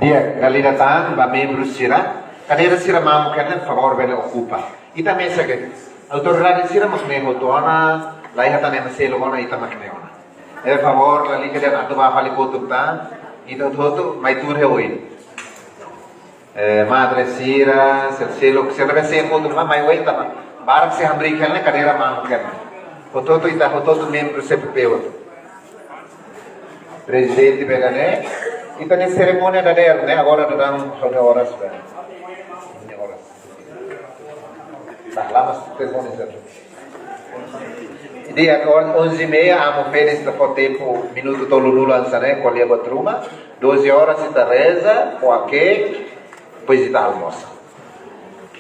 Dia, kalian ba membro sira, kadera sira mamu kalian favor bele ocupa. Ita mesa que autoridade sira mas me hotona, lai hata ne maselo ona ita makne ona. E favor la liga dia atu ba fali potupta, ita thoto mai tur he oi. Madre sira, selo se deve ser potu mai oi ta. Barak se hamri kalian kadera mamu kalian. Hototo ita hototo membro se pepeu. Presidente Begane, ita ne cerimônia da der, né? Agora dando horas para. Tá lá mas cerimônia certo. Dia agora 11h30 amo feliz da tempo minuto tolo lulu ansane com a batruma, 12 horas ita reza, com a cake, depois ita almoça.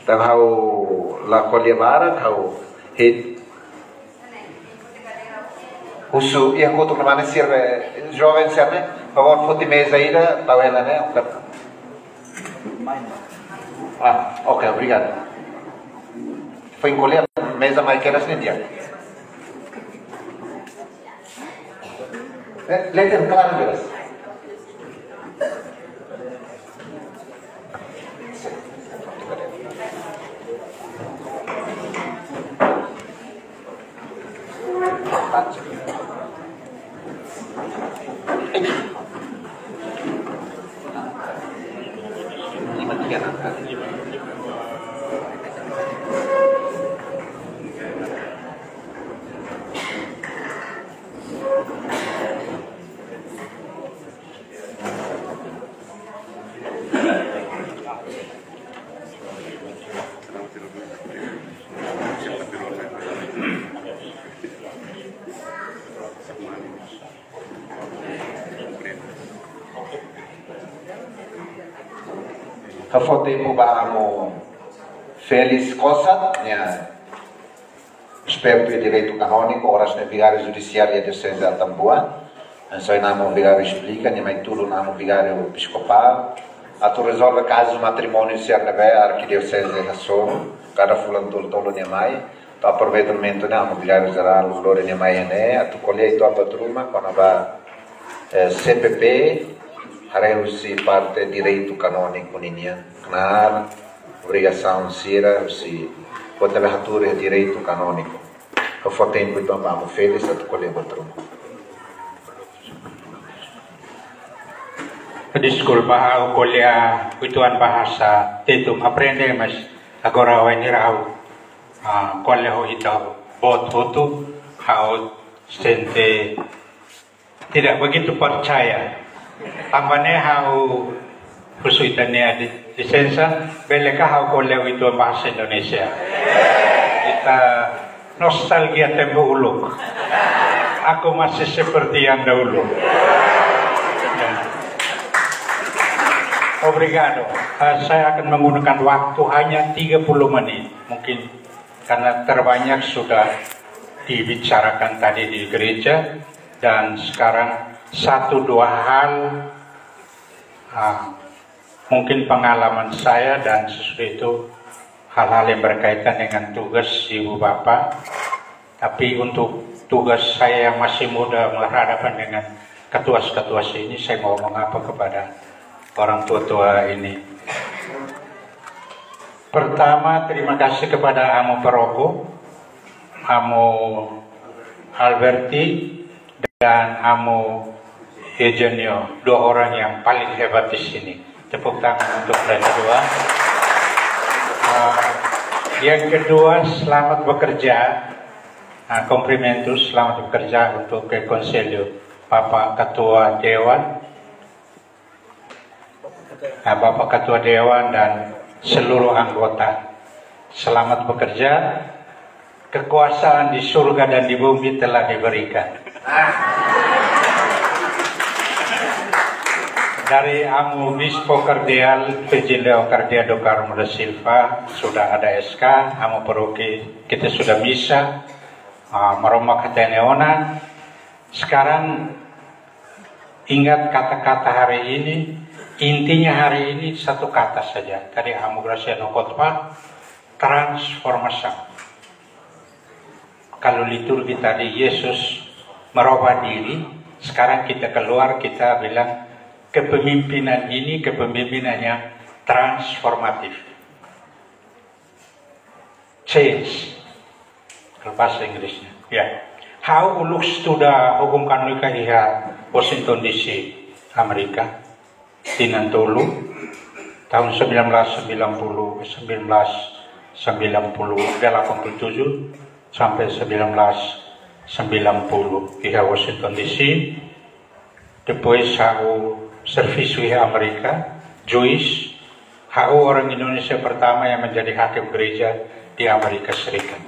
Então hau la colhevara, hau hit Usu, ia kutuk na mana sir jovem sir né? Favor foto mesa ainda, tá ela né? Ah, ok, obrigado. Foi encolher mesa mais que era assim dia. Letter claro deras. Foi tempo baramo feliz cosa, né? Esperto e direito canônico, horas na vigário judiciária de Diocese de Tambua, então namo vigário explica, né? Mas tudo namo vigário episcopal, a tu resolve caso matrimônio se arneve arquidiocese de Rassoro, cada fulano tolo né mai, tu aproveitamento namo vigário geral glória né mai né, a tu colhe tu apatruma quando vai CPP harus si parte direito canônico ninya kenal obrigação sira si pode hatur direito canônico que foi tempo então vamos feliz atau colher batrum di sekolah bahasa kuliah kebutuhan bahasa tentu aprender mas agora vai nirau Kuala ho itaw bot hutu hao sente tidak begitu percaya. Tampaknya hao persuitannya lisensa beleka hao kuala itu bahasa Indonesia. Kita nostalgia tempo uluk. Aku masih seperti yang dahulu. Obrigado. Saya akan menggunakan waktu hanya 30 menit. Mungkin karena terbanyak sudah dibicarakan tadi di gereja. Dan sekarang 1-2 hal mungkin pengalaman saya dan sesudah itu hal-hal yang berkaitan dengan tugas ibu bapak. Tapi untuk tugas saya yang masih muda berhadapan dengan ketua-ketua ini, saya mau mengapa kepada orang tua-tua ini. Pertama, terima kasih kepada Amo Parogo, Amo Alberti, dan Amo Eugenio, 2 orang yang paling hebat di sini. Tepuk tangan untuk mereka 2. Yang kedua, selamat bekerja. Komplimentus, selamat bekerja untuk ke Konselio Bapak Ketua Dewan, Bapak Ketua Dewan dan seluruh anggota. Selamat bekerja. Kekuasaan di surga dan di bumi telah diberikan. Dari Amo Bispo Cardeal Virgilio Cardeado Carmo da Silva sudah ada SK. Amo Paroki kita sudah bisa Maroma Kateneona. Sekarang ingat kata-kata hari ini. Intinya hari ini satu kata saja. Tadi Amo Graciano Khotbah, transformasi. Kalau liturgi tadi Yesus merubah diri, sekarang kita keluar kita bilang kepemimpinan ini kepemimpinan yang transformatif. Change. Kalau bahasa Inggrisnya. Ya. How looks to the hukum kanonika iha Washington DC, Amerika. Tinantulu tahun 1987 sampai 1990 iha Washington DC. Depois hau servisu iha Amerika Jewish, hau orang Indonesia pertama yang menjadi hakim gereja di Amerika Serikat.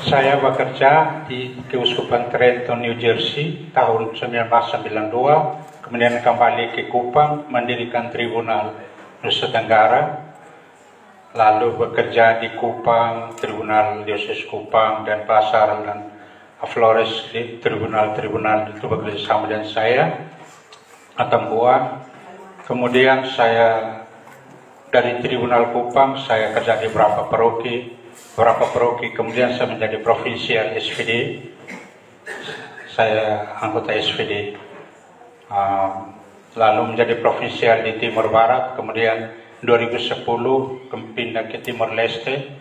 Saya bekerja di Keuskupan Trenton, New Jersey tahun 1992, kemudian kembali ke Kupang mendirikan Tribunal Nusa Tenggara, lalu bekerja di Kupang, Tribunal Diocese Kupang dan Pasar dan Flores di tribunal-tribunal itu bekerja sama dengan saya, Atambua. Kemudian saya dari Tribunal Kupang saya kerja di beberapa paroki, kemudian saya menjadi provinsial SVD, saya anggota SVD, lalu menjadi provinsial di Timur Barat, kemudian 2010 pindah ke Timor Leste,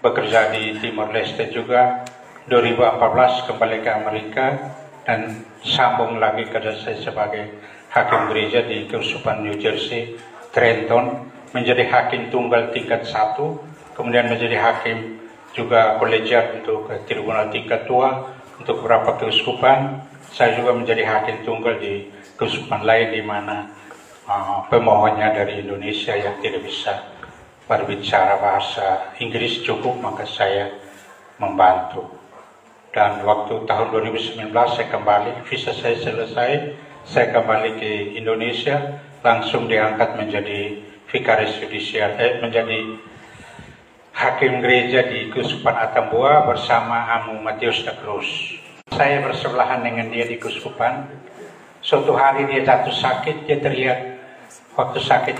bekerja di Timor Leste juga, 2014 kembali ke Amerika, dan sambung lagi kerja saya sebagai hakim gereja di Keuskupan New Jersey, Trenton, menjadi hakim tunggal tingkat 1, kemudian menjadi hakim juga kolegiat untuk tribunal tingkat 2 untuk beberapa keuskupan. Saya juga menjadi hakim tunggal di keuskupan lain di mana pemohonnya dari Indonesia yang tidak bisa berbicara bahasa Inggris cukup, maka saya membantu. Dan waktu tahun 2019 saya kembali, visa saya selesai, saya kembali ke Indonesia, langsung diangkat menjadi vikaris judisial, menjadi hakim gereja di Keuskupan Atambua bersama Amo Matius da Cruz. Saya bersebelahan dengan dia di Keuskupan. Suatu hari dia jatuh sakit, dia teriak waktu sakit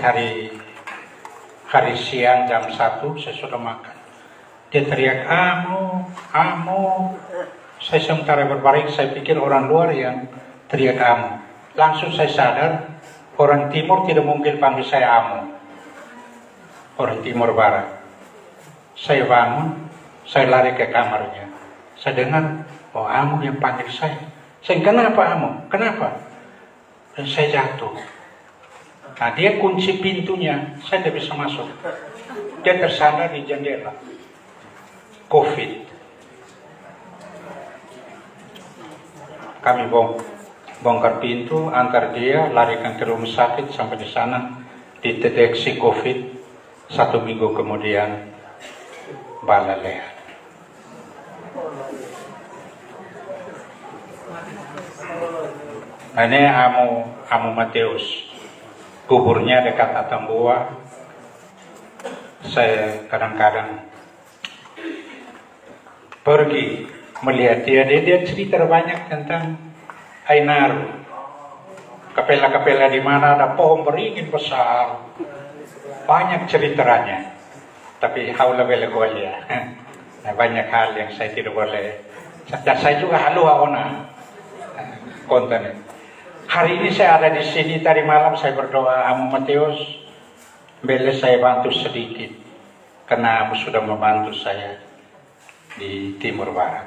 hari siang jam 1, saya sudah makan. Dia teriak, Amo. Saya sementara berbaring, saya pikir orang luar yang teriak Amo. Langsung saya sadar, orang Timur tidak mungkin panggil saya Amo. Orang Timur Barat. Saya bangun, saya lari ke kamarnya. Saya dengar, oh Amo yang panggil saya. Saya, kenapa Amo? Kenapa? Dan saya jatuh. Nah, dia kunci pintunya, saya tidak bisa masuk. Dia tersandar di jendela. COVID. Kami bongkar pintu, antar dia, larikan ke rumah sakit, sampai di sana dideteksi COVID. 1 minggu kemudian bala leher. Nah, ini Amu Mateus, kuburnya dekat Atambua. Saya kadang-kadang pergi melihat dia cerita banyak tentang Ainaru. Kapela-kapela di mana ada pohon beringin besar, banyak ceritanya. Tapi haula wala quwwata ya. Nah, banyak hal yang saya tidak boleh. Dan saya juga halu ona konten. Hari ini saya ada di sini, tadi malam saya berdoa, Amu Mateus, boleh saya bantu sedikit, karena Amu sudah membantu saya di Timur Barat.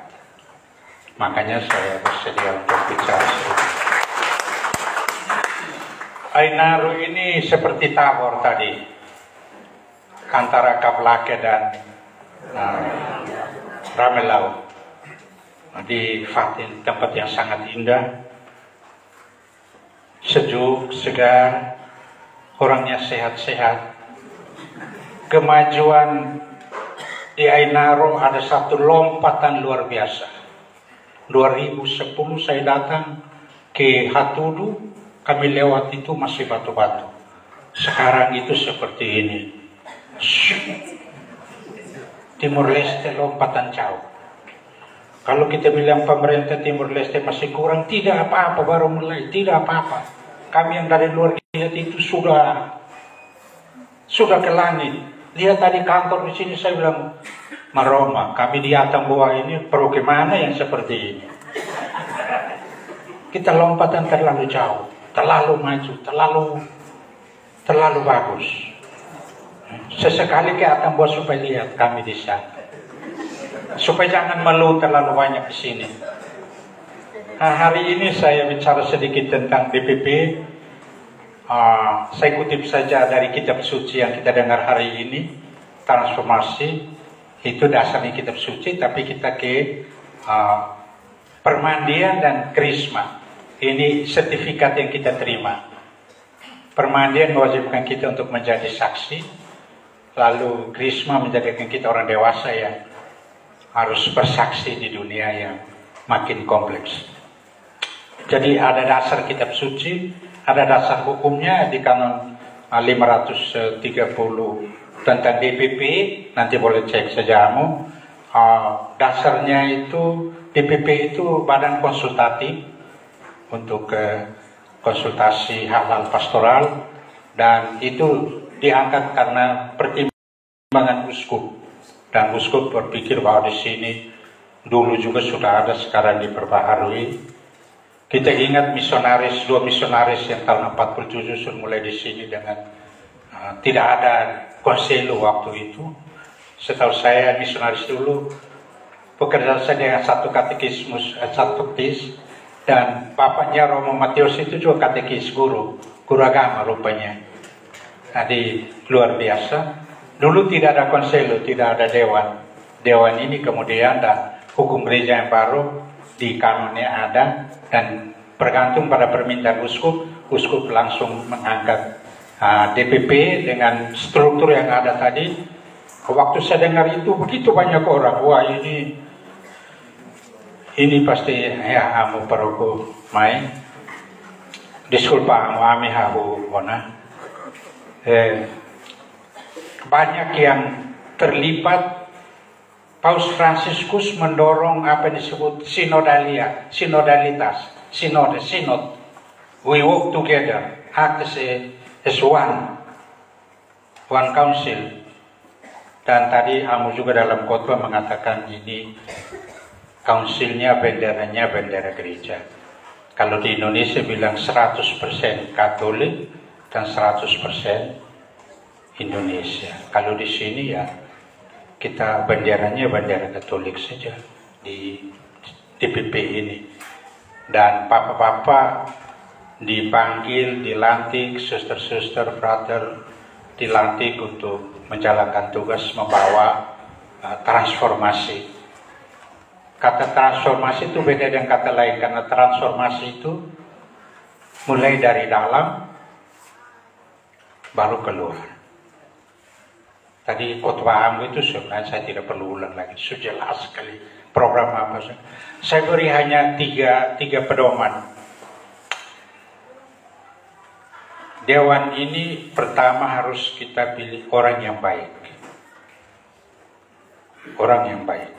Makanya saya bersedia untuk bicara sedikit. Ainaru ini seperti Tabor tadi, antara Kaplake dan Ramelau, di Fatin, tempat yang sangat indah, sejuk, segar, orangnya sehat-sehat. Kemajuan di Ainaru ada satu lompatan luar biasa. 2010 saya datang ke Hatudu, kami lewat itu masih batu-batu. Sekarang itu seperti ini. Timur Leste lompatan jauh. Kalau kita bilang pemerintah Timur Leste masih kurang, tidak apa-apa, baru mulai, tidak apa-apa. Kami yang dari luar lihat itu sudah ke langit. Lihat tadi kantor di sini, saya bilang, Maroma, kami di Atambua ini perlu gimana yang seperti ini? Kita lompatan terlalu jauh, terlalu maju, terlalu bagus. Sesekali ke Atambua supaya lihat kami di sana. Supaya jangan malu terlalu banyak di sini. Nah, hari ini saya bicara sedikit tentang DPP. Saya kutip saja dari kitab suci yang kita dengar hari ini, transformasi. Itu dasarnya kitab suci, tapi kita ke permandian dan krisma. Ini sertifikat yang kita terima. Permandian mewajibkan kita untuk menjadi saksi, lalu krisma menjadikan kita orang dewasa yang harus bersaksi di dunia yang makin kompleks. Jadi ada dasar kitab suci, ada dasar hukumnya di kanon 530 tentang DPP, nanti boleh cek saja Amu. Dasarnya itu DPP itu badan konsultatif untuk konsultasi hal-hal pastoral, dan itu diangkat karena pertimbangan uskup. Dan uskup berpikir bahwa di sini dulu juga sudah ada, sekarang diperbaharui. Kita ingat misionaris, 2 misionaris yang tahun 47 sudah mulai di sini dengan tidak ada konselo waktu itu. Setahu saya misionaris dulu bekerja saja dengan satu katekismus, satu tis, dan bapaknya Romo Mateus itu juga katekis, guru agama rupanya. Jadi luar biasa. Dulu tidak ada konselo, tidak ada dewan. Dewan ini kemudian ada hukum gereja yang baru, di kanonnya ada, dan bergantung pada permintaan uskup, uskup langsung mengangkat DPP dengan struktur yang ada tadi. Waktu saya dengar itu begitu banyak orang, wah ini pasti ya Amu paroku main diskulpa Amu ami habu bona. Banyak yang terlibat. Paus Fransiskus mendorong apa yang disebut sinodalitas, sinod. We work together, act as one council. Dan tadi Amu juga dalam khotbah mengatakan ini kaunsilnya benderanya bendera gereja. Kalau di Indonesia bilang 100% Katolik dan 100% Indonesia. Kalau di sini ya kita benderanya bendera Katolik saja di DPP ini. Dan Bapak-bapak dipanggil, dilantik, suster-suster, brother, dilantik untuk menjalankan tugas membawa transformasi. Kata transformasi itu beda dengan kata lain, karena transformasi itu mulai dari dalam baru keluar. Tadi khotbah Ambo itu sebenarnya saya tidak perlu ulang lagi, sudah jelas sekali program apa. Saya beri hanya tiga pedoman. Dewan ini pertama harus kita pilih orang yang baik. Orang yang baik.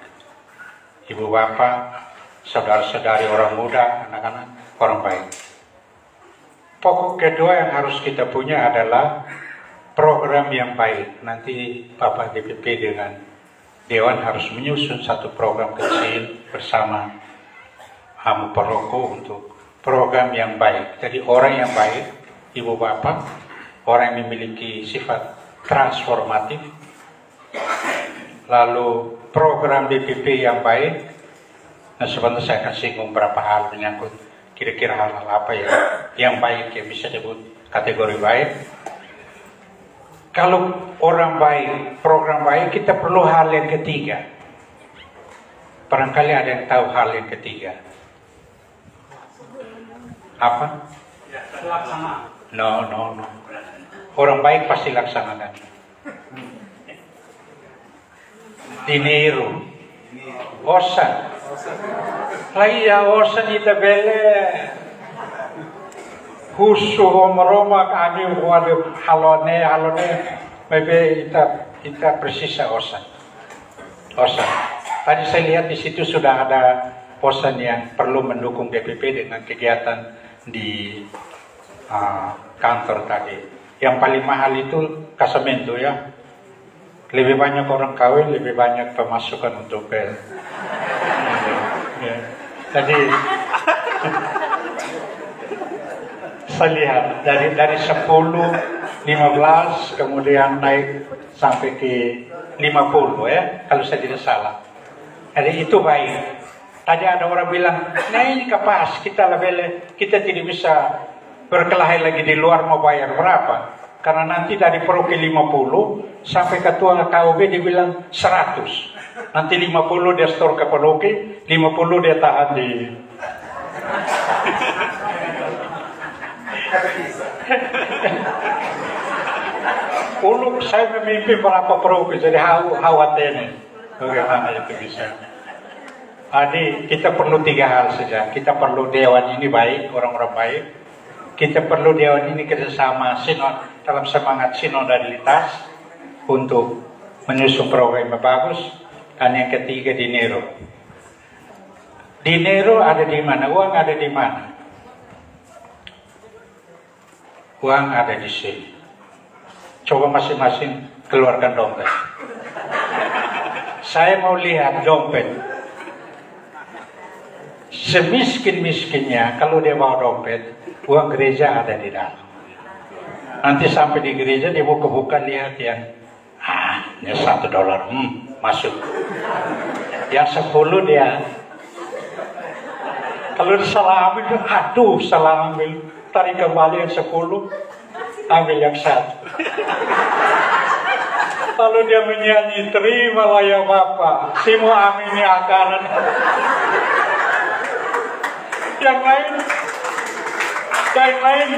Ibu bapak, saudara-saudari, orang muda, anak-anak, orang baik. Pokok kedua yang harus kita punya adalah program yang baik. Nanti Bapak DPP dengan Dewan harus menyusun satu program kecil bersama Amu Peroko untuk program yang baik. Jadi orang yang baik, ibu bapak, orang yang memiliki sifat transformatif, lalu program DPP yang baik. Nah, sebentar saya akan singgung beberapa hal menyangkut kira-kira hal-hal apa ya yang baik, yang bisa disebut kategori baik. Kalau orang baik, program baik, kita perlu hal yang ketiga. Barangkali ada yang tahu hal yang ketiga. Apa? Laksana. No. Orang baik pasti laksanakan. Dinero. Osan. Laya osan ita bele. Husu Roma kami waduh halone maybe kita persisa osan. Tadi saya lihat di situ sudah ada osan yang perlu mendukung DPP dengan kegiatan di kantor tadi. Yang paling mahal itu kasamento ya. Lebih banyak orang kawin, lebih banyak pemasukan untuk ya. Jadi saya lihat dari 10, 15 kemudian naik sampai ke 50 ya, kalau saya tidak salah. Jadi itu baik. Tadi ada orang bilang, nah ini kapas kita lebih, kita tidak bisa berkelahi lagi di luar mau bayar berapa? Karena nanti dari Proke 50 sampai ketua KUB dia bilang 100. Nanti 50 dia store ke Proke, 50 dia tahan di Uluk saya memimpin berapa Proke, jadi khawatir nih. Bagaimana itu bisa? Jadi kita perlu 3 hal saja. Kita perlu dewan ini baik, orang-orang baik. Kita perlu dewan ini kerjasama dalam semangat sinodalitas untuk menyusun program yang bagus. Dan yang ketiga dinero. Dinero ada di mana? Uang ada di mana? Uang ada di sini. Coba masing-masing keluarkan dompet. Saya mau lihat dompet. Semiskin-miskinnya kalau dia bawa dompet, uang gereja ada di dalam. Nanti sampai di gereja dia buka-buka lihat yang ini $1, masuk. Yang 10 dia kalau salah ambil, salah ambil, tarik kembali yang 10, ambil yang 1. Lalu dia menyanyi, terimalah ya Bapak, semua amin ya akanan. Yang lain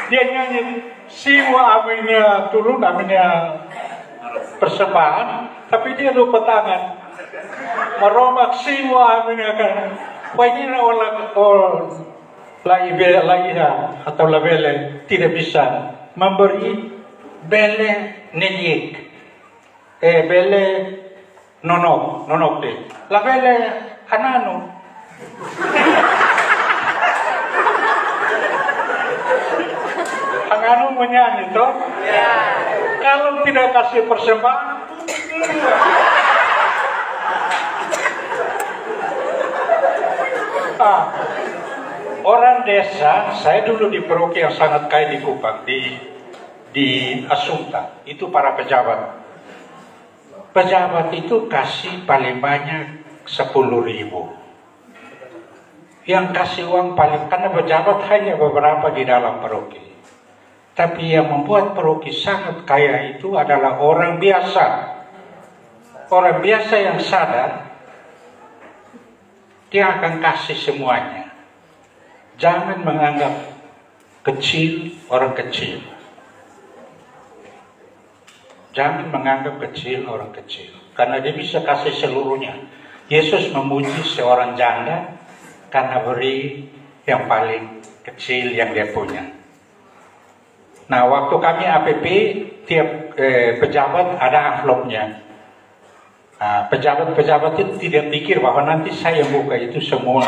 dia nyanyi, semua aminnya turun, aminnya persembahan, tapi dia lupa tangan. Meromak semua aminnya akanan. Wah ini orang laiha atau labele tidak bisa memberi bele nenyik, bele nonok deh, labele anano. Anano menyanyi toh? Ya. Kalau tidak kasih persembahan. Orang desa, saya dulu di Proke yang sangat kaya di Kupang, di Asunta, itu para pejabat. Pejabat itu kasih paling banyak 10.000. Yang kasih uang paling, karena pejabat hanya beberapa di dalam paroki. Tapi yang membuat paroki sangat kaya itu adalah orang biasa. Orang biasa yang sadar, dia akan kasih semuanya. Jangan menganggap kecil orang kecil. Jangan menganggap kecil orang kecil. Karena dia bisa kasih seluruhnya. Yesus memuji seorang janda karena beri yang paling kecil yang dia punya. Nah, waktu kami APP, tiap pejabat ada amplopnya. Nah, pejabat-pejabat itu tidak pikir bahwa nanti saya buka itu semua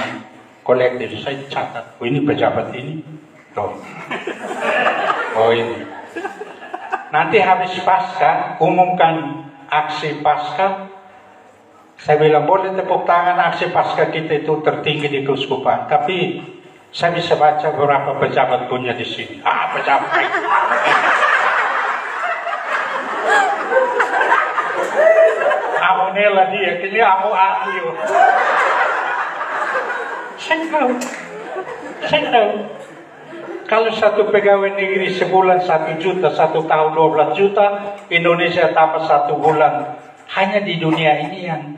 kolektif. Saya catat, oh ini pejabat ini. Oh ini. Nanti habis pasca, umumkan aksi pasca. Saya bilang boleh tepuk tangan, aksi pasca kita itu tertinggi di keuskupan. Tapi saya bisa baca beberapa pejabat punya di sini. Pejabat. Amonela dia, kini amo ahli. Saya tahu. Kalau satu pegawai negeri sebulan 1 juta, 1 tahun 12 juta, Indonesia tambah 1 bulan. Hanya di dunia ini yang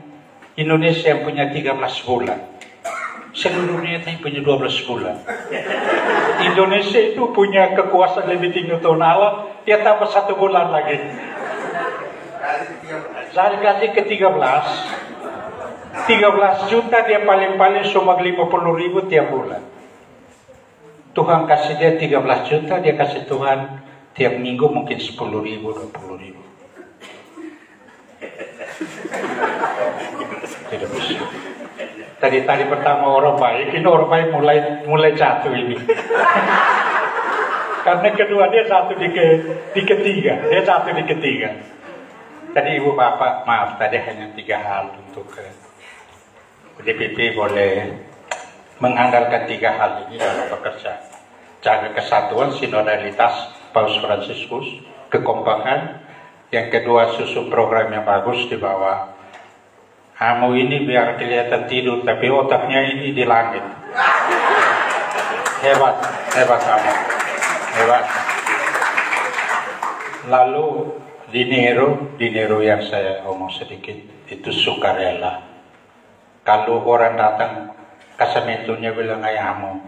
Indonesia yang punya 13 bulan. Seluruh dunia ini punya 12 bulan. Indonesia itu punya kekuasaan lebih tinggi tahun Allah, dia tambah 1 bulan lagi. Saya kasih ke 13 juta, dia paling-paling cuma 50.000 tiap bulan. Tuhan kasih dia 13 juta, dia kasih Tuhan tiap minggu mungkin 10.000, 20.000. Tidak bisa. Tadi pertama orang baik, ini orang baik mulai jatuh ini. Karena kedua dia jatuh di ketiga, dia jatuh di ketiga. Tadi ibu bapak, maaf, tadi hanya 3 hal untuk DPP boleh mengandalkan 3 hal ini dalam bekerja. Jaga kesatuan, sinodalitas Paus Fransiskus, kekompakan. Yang kedua, susun program yang bagus di bawah. Kamu ini biar kelihatan tidur, tapi otaknya ini di langit. Hebat kamu. Hebat. Lalu dinero yang saya omong sedikit, itu sukarela. Kalau orang datang, kasamentunya bilang, ayamu,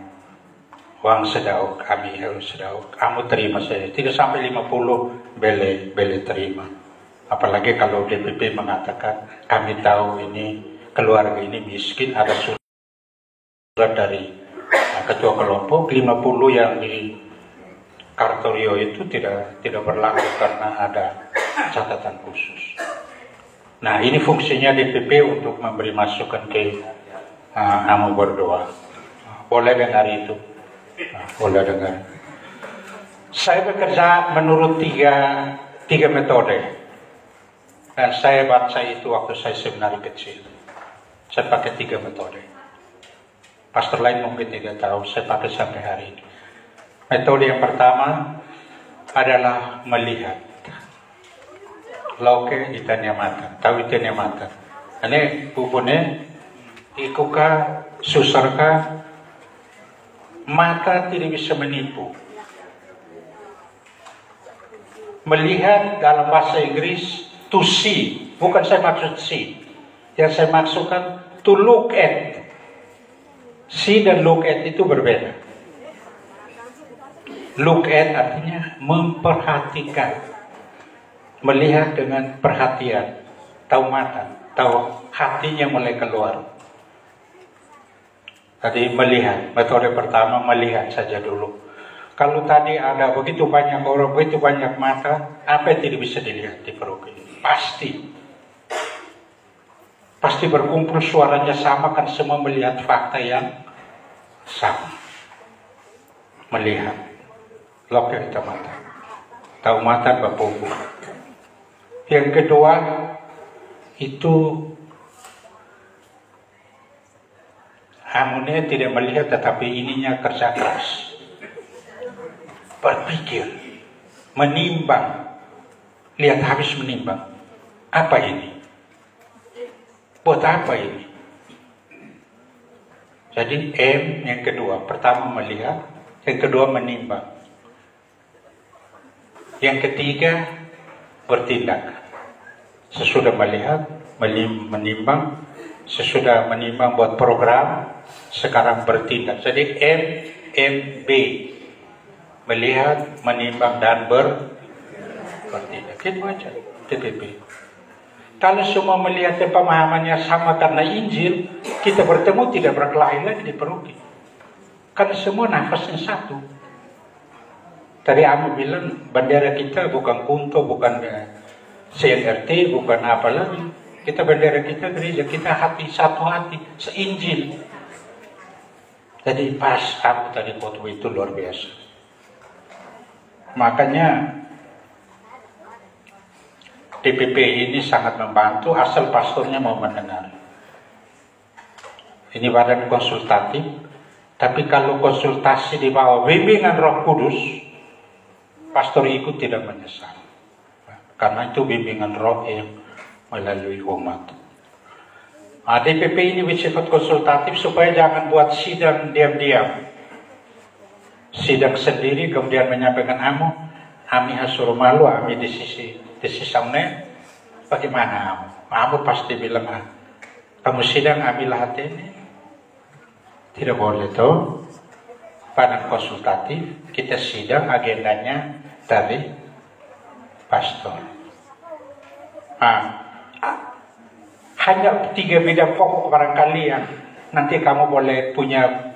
uang sedauk, kami harus sedauk. Kamu terima saja, tidak sampai 50, bele terima. Apalagi kalau DPP mengatakan, kami tahu ini keluarga ini miskin, ada surat dari ketua kelompok, 50 yang di Kartorio itu tidak berlaku karena ada catatan khusus. Nah, ini fungsinya DPP untuk memberi masukan ke kamu berdoa. Boleh dengar itu? Boleh dengar. Saya bekerja menurut tiga metode. Dan saya baca itu waktu saya seminari kecil. Saya pakai 3 metode. Pastor lain mungkin tidak tahu, saya pakai sampai hari ini. Metode yang pertama adalah melihat. Lauke itanya mata, tahu itanya mata. Ini bubune, ikuka, susarka, mata tidak bisa menipu. Melihat dalam bahasa Inggris, to see, bukan saya maksud see. Yang saya maksudkan to look at. See dan look at itu berbeda. Look at artinya memperhatikan. Melihat dengan perhatian. Tahu mata, tahu hatinya mulai keluar. Tadi melihat, metode pertama melihat saja dulu. Kalau tadi ada begitu banyak orang, begitu banyak mata, apa yang tidak bisa dilihat di paroki ini? Pasti berkumpul suaranya sama, kan semua melihat fakta yang sama. Melihat, loke kita mata, tahu mata bapuku. Yang kedua itu amunnya tidak melihat, tetapi ininya kerja keras. Berpikir, menimbang, lihat habis menimbang. Apa ini? Buat apa ini? Jadi M yang kedua, pertama melihat, yang kedua menimbang, yang ketiga bertindak. Sesudah melihat, menimbang, sesudah menimbang buat program, sekarang bertindak. Jadi MB, melihat, menimbang dan bertindak. Itu aja TPP. Kalau semua melihat pemahamannya sama karena Injil, kita bertemu tidak berkelahi lagi di Paroki. Karena semua nafasnya satu. Tadi Amo bilang bendera kita bukan Kunto, bukan CNRT, bukan apa lagi. Kita bendera kita gereja, kita hati satu hati, seinjil. Jadi pas Amo tadi foto itu luar biasa. Makanya DPP ini sangat membantu asal pastornya mau mendengar. Ini badan konsultatif, tapi kalau konsultasi di bawah bimbingan Roh Kudus, pastor ikut tidak menyesal. Karena itu bimbingan Roh yang melalui umat. Nah, DPP ini bersifat konsultatif supaya jangan buat sidang diam-diam. Sidang sendiri kemudian menyampaikan Ami hasur malu, Ami di sisi saunnya, bagaimana Amu pasti bilang, kamu sidang ambil hati ini. Tidak boleh toh. Pada konsultatif, kita sidang agendanya dari pastor. Hanya 3 bidang pokok barangkali yang nanti kamu boleh punya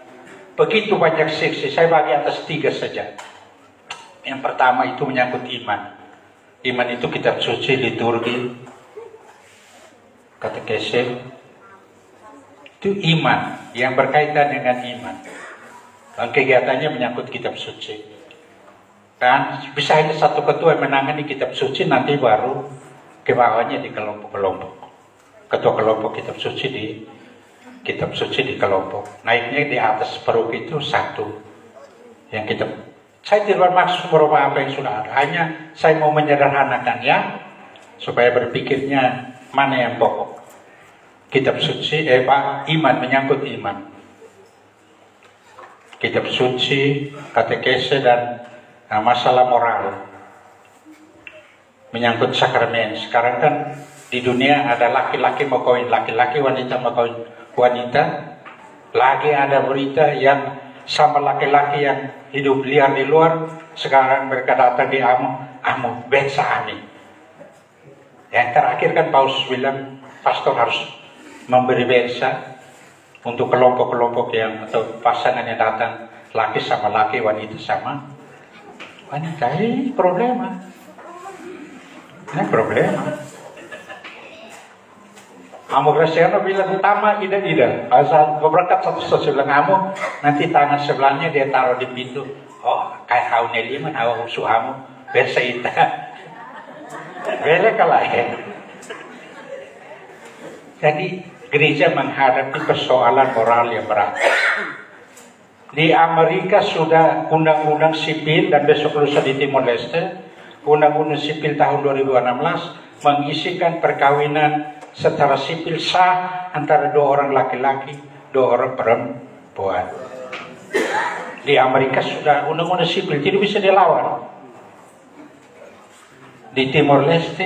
begitu banyak seksi. Saya bagi atas 3 saja. Yang pertama itu menyangkut iman. Iman itu kitab suci, liturgi, katekese. Itu iman yang berkaitan dengan iman. Dan kegiatannya menyangkut kitab suci. Dan bisa hanya satu ketua yang menangani kitab suci, nanti baru ke bawahnya di kelompok-kelompok. Ketua kelompok kitab suci di kelompok. Naiknya di atas Paroki itu satu. Yang kitab. Saya tidak bermaksud merubah apa yang sudah ada. Hanya saya mau menyederhanakan ya, supaya berpikirnya mana yang pokok. Kitab suci, iman, menyangkut iman. Kitab suci, katekese dan masalah moral. Menyangkut sakramen. Sekarang kan di dunia ada laki-laki mau kawin laki-laki, wanita mau kawin wanita. Lagi ada berita yang sama laki-laki yang hidup liar di luar, sekarang mereka datang di Amo bensa Ami. Yang terakhir kan Paus bilang pastor harus memberi bensa untuk kelompok-kelompok yang atau pasangan yang datang, laki sama laki, wanita sama wanita. Ini problema. Amo Graciano bilang tama ida. Asal berangkat satu bilang Amo, nanti tangan sebelahnya dia taruh di pintu. Oh, kayak hau neliman, hau suhamu, biasa ita. Bele kalah ya. Jadi gereja menghadapi persoalan moral yang berat. Di Amerika sudah undang-undang sipil dan besok lusa di Timor Leste, undang-undang sipil tahun 2016 mengisikan perkawinan secara sipil sah antara 2 orang laki-laki, 2 orang perempuan. Di Amerika sudah undang-undang sipil, tidak bisa dilawan. Di Timor Leste,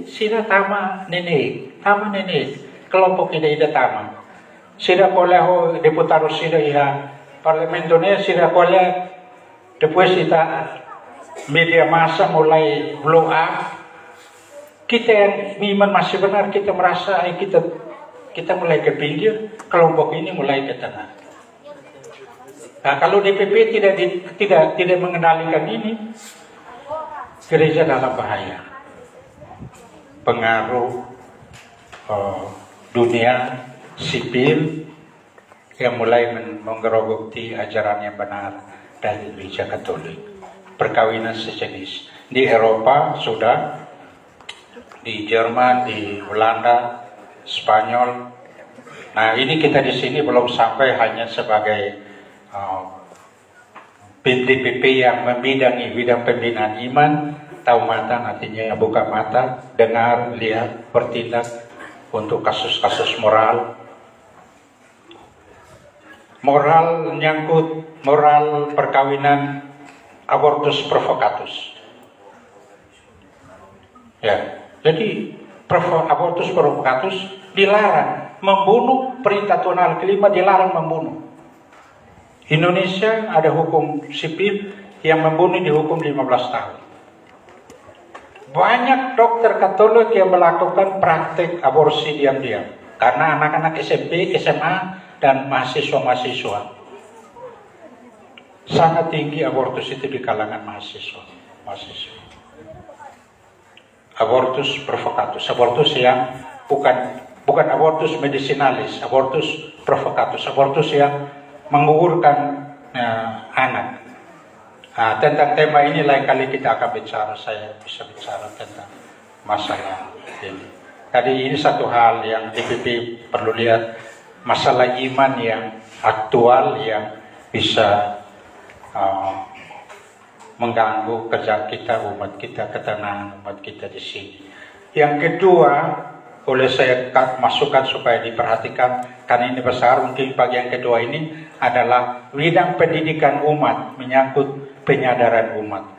sida tama nenek, kelompok ida tama. Sida koleho deputado sida iha Parlamento ne sida kole depois kita media massa mulai blow up. Kita yang iman masih benar, kita merasa kita mulai ke pinggir, kelompok ini mulai ke tengah. Nah, kalau DPP tidak mengendalikan ini, gereja dalam bahaya. Pengaruh dunia sipil yang mulai menggerogoti ajaran yang benar dari gereja Katolik. Perkawinan sejenis di Eropa sudah, di Jerman, di Belanda, Spanyol. Nah, ini kita di sini belum sampai hanya sebagai DPP yang membidangi bidang pembinaan iman, tahu mata artinya buka mata, dengar, lihat, bertindak untuk kasus-kasus moral. moral nyangkut moral perkawinan abortus provocatus. Ya, jadi abortus provocatus dilarang, membunuh perintah Tuhan Allah kelima dilarang membunuh. Indonesia ada hukum sipil yang membunuh dihukum 15 tahun. Banyak dokter Katolik yang melakukan praktek aborsi diam-diam karena anak-anak SMP, SMA, dan mahasiswa-mahasiswa. Sangat tinggi abortus itu di kalangan mahasiswa. Abortus provocatus, abortus yang bukan abortus medisinalis, abortus provocatus, abortus yang menggugurkan anak. Tentang tema ini lain kali kita akan bicara, saya bisa bicara tentang masalah ini. Tadi ini satu hal yang DPP perlu lihat, masalah iman yang aktual yang bisa mengganggu kerja kita, umat kita, ketenangan umat kita di sini. Yang kedua, boleh saya masukkan supaya diperhatikan, karena ini besar, mungkin bagian kedua ini adalah bidang pendidikan umat, menyangkut penyadaran umat.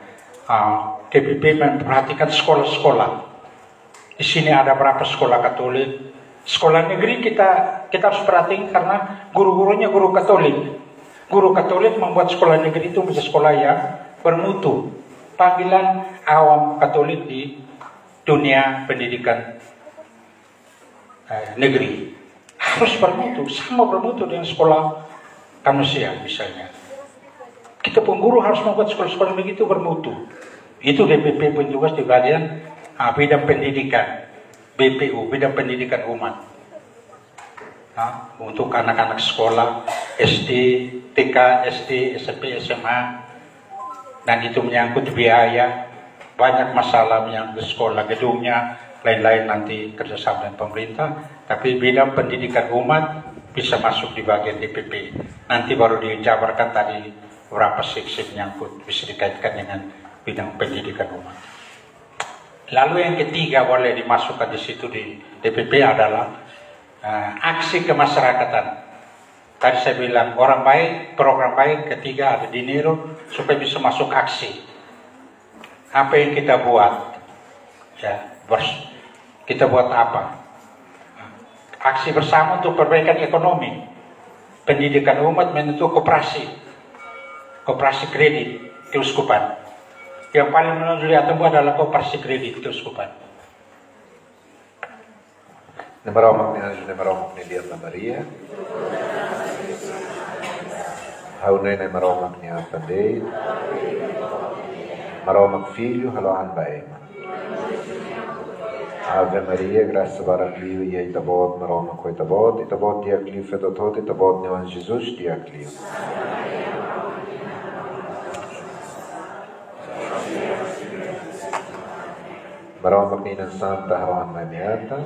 DPP memperhatikan sekolah-sekolah. Di sini ada berapa sekolah Katolik, sekolah negeri kita harus perhatiin karena guru-gurunya guru Katolik. Guru Katolik membuat sekolah negeri itu menjadi sekolah yang bermutu. Panggilan awam Katolik di dunia pendidikan negeri harus bermutu, sama bermutu dengan sekolah manusia misalnya. Kita pun guru harus membuat sekolah-sekolah begitu bermutu. Itu DPP pun juga di bagian bidang pendidikan, BPU, bidang pendidikan umat. Untuk anak-anak sekolah SD, TK, SD, SMP, SMA, dan itu menyangkut biaya, banyak masalah menyangkut sekolah, gedungnya, lain-lain nanti kerjasama dengan pemerintah. Tapi bidang pendidikan umat bisa masuk di bagian DPP. Nanti baru dijabarkan tadi berapa seksi menyangkut bisa dikaitkan dengan bidang pendidikan umat. Lalu yang ketiga boleh dimasukkan di situ di DPP adalah aksi kemasyarakatan. Tadi saya bilang orang baik, program baik. Ketiga ada dinero supaya bisa masuk aksi. Apa yang kita buat? Ya, kita buat apa? Aksi bersama untuk perbaikan ekonomi. Pendidikan umat menentu koperasi kredit keuskupan. Yang paling menonjol di atas adalah koperasi kredit keuskupan. Numero ni Dia Maria. Haunay numero ni Atandei. Maromak Filho, haloan baema. Ave Maria, graça barang liu, e itabod, maromak ko itabod diak liu fedotot, itabod ni Juan Jesus, diak liu. Maromak Nina Santa, haloan maemiata.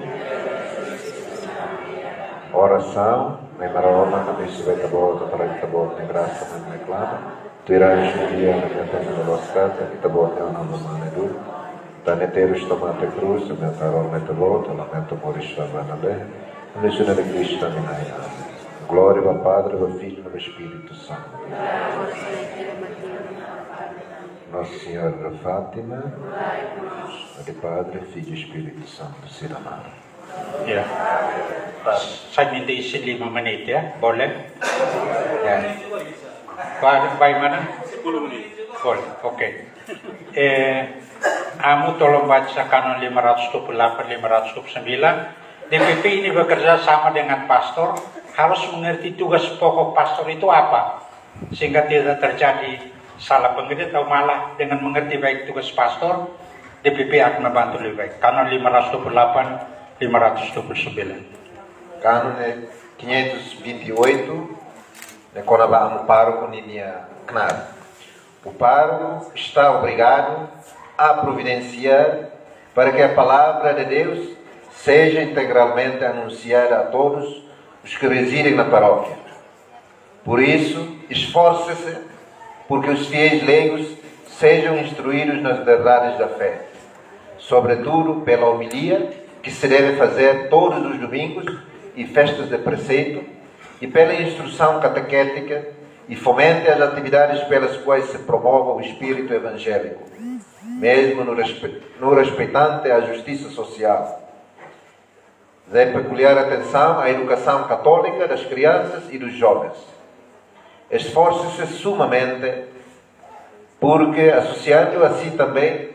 Oração, may maromak na bisu itabod, itabod ni graça na reclama. Tu irás um dia na minha terra da Boscata, kita buat yang nama manedu. Dan eterus tomate cruz, meu tarol metevoto, lamento moris famanabe. Nessuno de Cristo minai. Glória ao Padre, ao Filho e ao Espírito Santo. Nossa Senhora da Fátima, de Padre, Filho e Espírito Santo, se amar. Ya, saya minta isi 5 menit ya, boleh? Ya. Bagaimana? 10 menit. Boleh, oke. Kamu tolong baca Kanon 528-529. DPP ini bekerja sama dengan pastor, harus mengerti tugas pokok pastor itu apa, sehingga tidak terjadi salah pengertian atau malah dengan mengerti baik tugas pastor, DPP akan membantu lebih baik. Kanon 528-529. Kanon 528. Quando vamos para o CNAR. O pároco está obrigado a providenciar para que a palavra de Deus seja integralmente anunciada a todos os que residem na paróquia. Por isso, esforce-se porque os fiéis leigos sejam instruídos nas verdades da fé, sobretudo pela homilia que se deve fazer todos os domingos e festas de preceito, e pela instrução catequética e fomente as atividades pelas quais se promova o espírito evangélico, mesmo no respeitante à justiça social. Dê peculiar atenção à educação católica das crianças e dos jovens. Esforce-se sumamente porque, associando assim também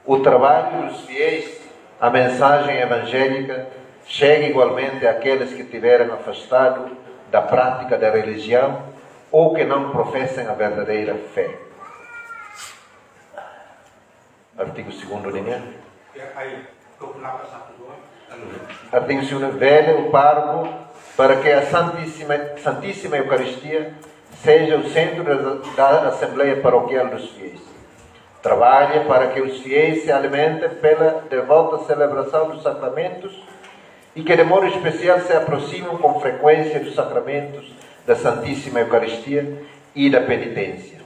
o trabalho dos fiéis à mensagem evangélica, chegue igualmente àqueles que tiveram afastado da prática da religião ou que não professem a verdadeira fé. Artigo 2º, linha. Artigo 2º. Vele o pároco para que a Santíssima Eucaristia seja o centro da Assembleia Paroquial dos fiéis. Trabalhe para que os fiéis se alimentem pela devota celebração dos sacramentos e que de modo especial se aproximam com frequência dos sacramentos da Santíssima Eucaristia e da penitência.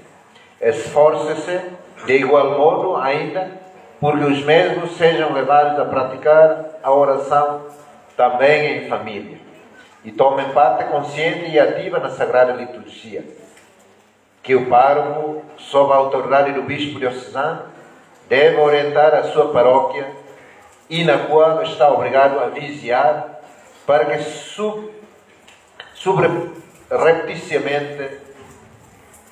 Esforce-se de igual modo ainda porque os mesmos sejam levados a praticar a oração também em família e tomem parte consciente e ativa na Sagrada Liturgia. Que o pároco, sob a autoridade do bispo diocesano, deve orientar a sua paróquia e na qual está obrigado a vigiar para que subrepticiamente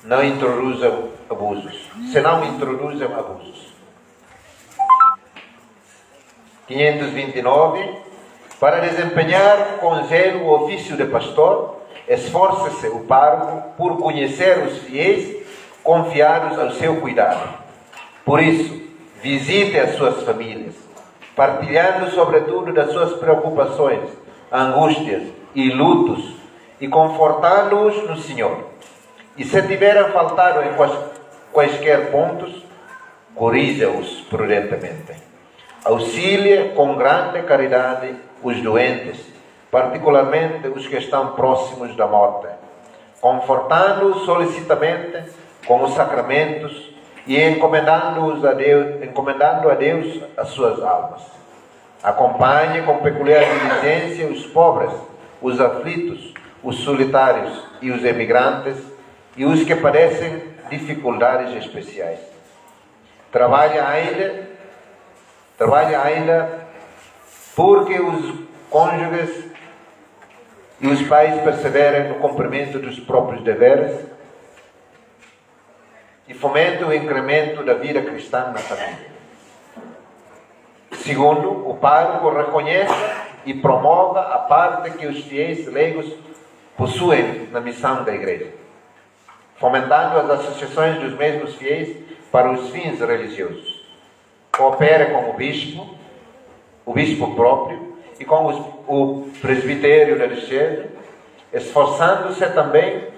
não introduzam abusos. Se não introduzam abusos. 529. Para desempenhar com zelo o ofício de pastor, esforce-se o pároco por conhecer os fiéis confiados ao seu cuidado. Por isso, visite as suas famílias, partilhando sobretudo das suas preocupações, angústias e lutos, e confortando-os no Senhor. E se tiverem faltado em quaisquer pontos, corrija-os prudentemente. Auxilie com grande caridade os doentes, particularmente os que estão próximos da morte, confortando-os solicitamente com os sacramentos e encomendando a Deus as suas almas. Acompanhe com peculiar diligência os pobres, os aflitos, os solitários e os emigrantes e os que padecem dificuldades especiais. Trabalhe ainda porque os cônjuges e os pais perseverem no cumprimento dos próprios deveres e fomente o incremento da vida cristã na família. Segundo, o pároco reconheça e promova a parte que os fiéis leigos possuem na missão da Igreja, fomentando as associações dos mesmos fiéis para os fins religiosos. Coopere com o bispo próprio e com o presbitério da Diocese, esforçando-se também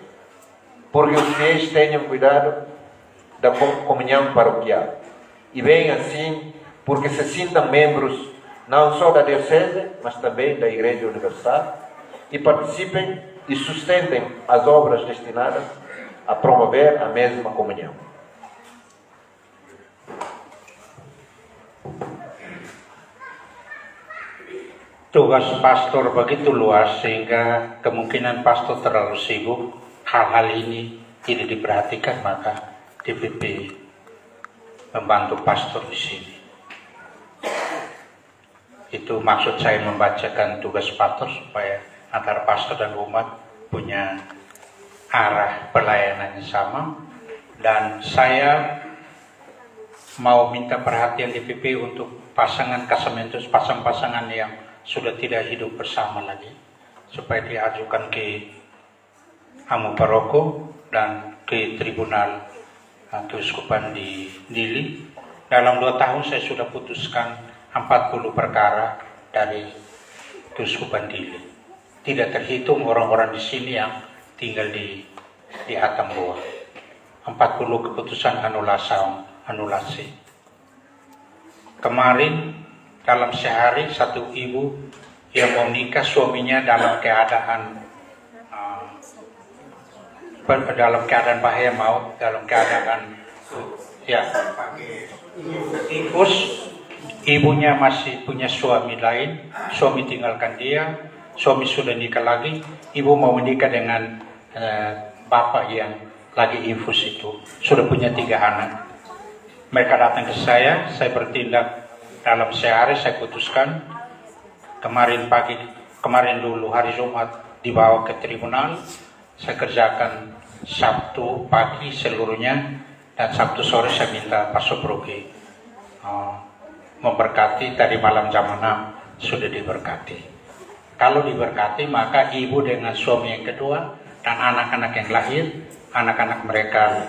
porque os fiéis tenham cuidado da comunhão paroquial. E bem assim, porque se sintam membros não só da Diocese, mas também da Igreja Universal, e participem e sustentem as obras destinadas a promover a mesma comunhão. Tugas pastor begitu luas sehingga kemungkinan pastor terlalu sibuk. Hal-hal ini tidak diperhatikan, maka DPP membantu pastor di sini. Itu maksud saya membacakan tugas pastor supaya antara pastor dan umat punya arah pelayanan yang sama. Dan saya mau minta perhatian DPP untuk pasangan Casamentos, pasang-pasangan yang sudah tidak hidup bersama lagi, supaya diajukan ke Amu Paroko dan ke Tribunal Keuskupan di Dili. Dalam 2 tahun saya sudah putuskan 40 perkara dari Keuskupan Dili. Tidak terhitung orang-orang di sini yang tinggal di Atambua. 40 keputusan anulasi. Kemarin dalam sehari satu ibu yang mau nikah, suaminya dalam keadaan bahaya maut, dalam keadaan tifus. Ibunya masih punya suami lain, suami tinggalkan dia, suami sudah nikah lagi, ibu mau menikah dengan bapak yang lagi infus itu, sudah punya 3 anak. Mereka datang ke saya bertindak dalam sehari. Saya putuskan kemarin dulu hari Jumat dibawa ke tribunal. Saya kerjakan Sabtu pagi seluruhnya, dan Sabtu sore saya minta Pak Subrogi memberkati. Tadi malam jam 6 sudah diberkati. Kalau diberkati, maka ibu dengan suami yang kedua dan anak-anak yang lahir, anak-anak mereka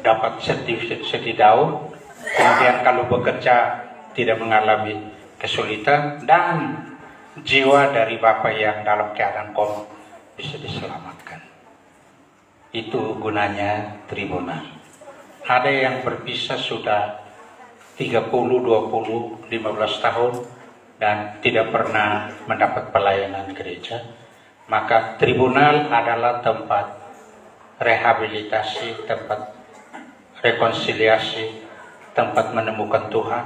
dapat sertifikat daun. Kemudian kalau bekerja tidak mengalami kesulitan, dan jiwa dari bapak yang dalam keadaan koma bisa diselamatkan. Itu gunanya tribunal. Ada yang berpisah sudah 30, 20, 15 tahun dan tidak pernah mendapat pelayanan gereja. Maka tribunal adalah tempat rehabilitasi, tempat rekonsiliasi, tempat menemukan Tuhan,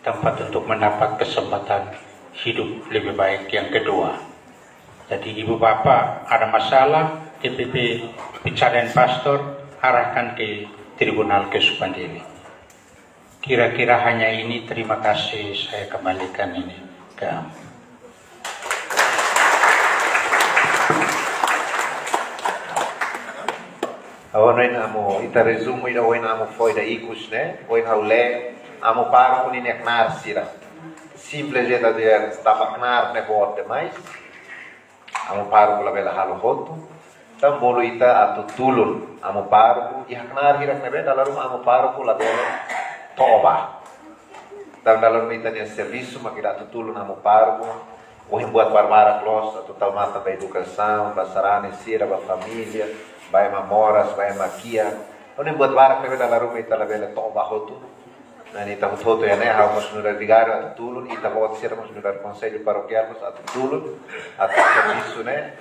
tempat untuk mendapat kesempatan hidup lebih baik yang kedua. Jadi ibu bapak ada masalah, DPP bicara dengan pastor, arahkan ke tribunal kesucian diri. Kira-kira hanya ini. Terima kasih, saya kembalikan ini ke kamu. Awan amo ita resumo ida oin amo foi da ikus ne, oin haule amo para con ineknar sira. Simple jeta de stabaknar ne bot demais. Amo para con la bela halo hotu. Tam bolo ita atu tulun amo para con ihaknar hirak ne be dalam amo para con la bela toba. Tam dalam ita ne serviço makira atu tulun amo para con oin buat barbara clos atu tal mata ba educação, ba sarane sira ba família. Vai mamoras, vai maquia. Onde buat barak lebe dalam rumah ita lebe toba hotu. Na ita hotu ya ne harus nudar digario atau tulun ita bawa sira harus nudar konselho paroquial atau tulun atau serviço ne.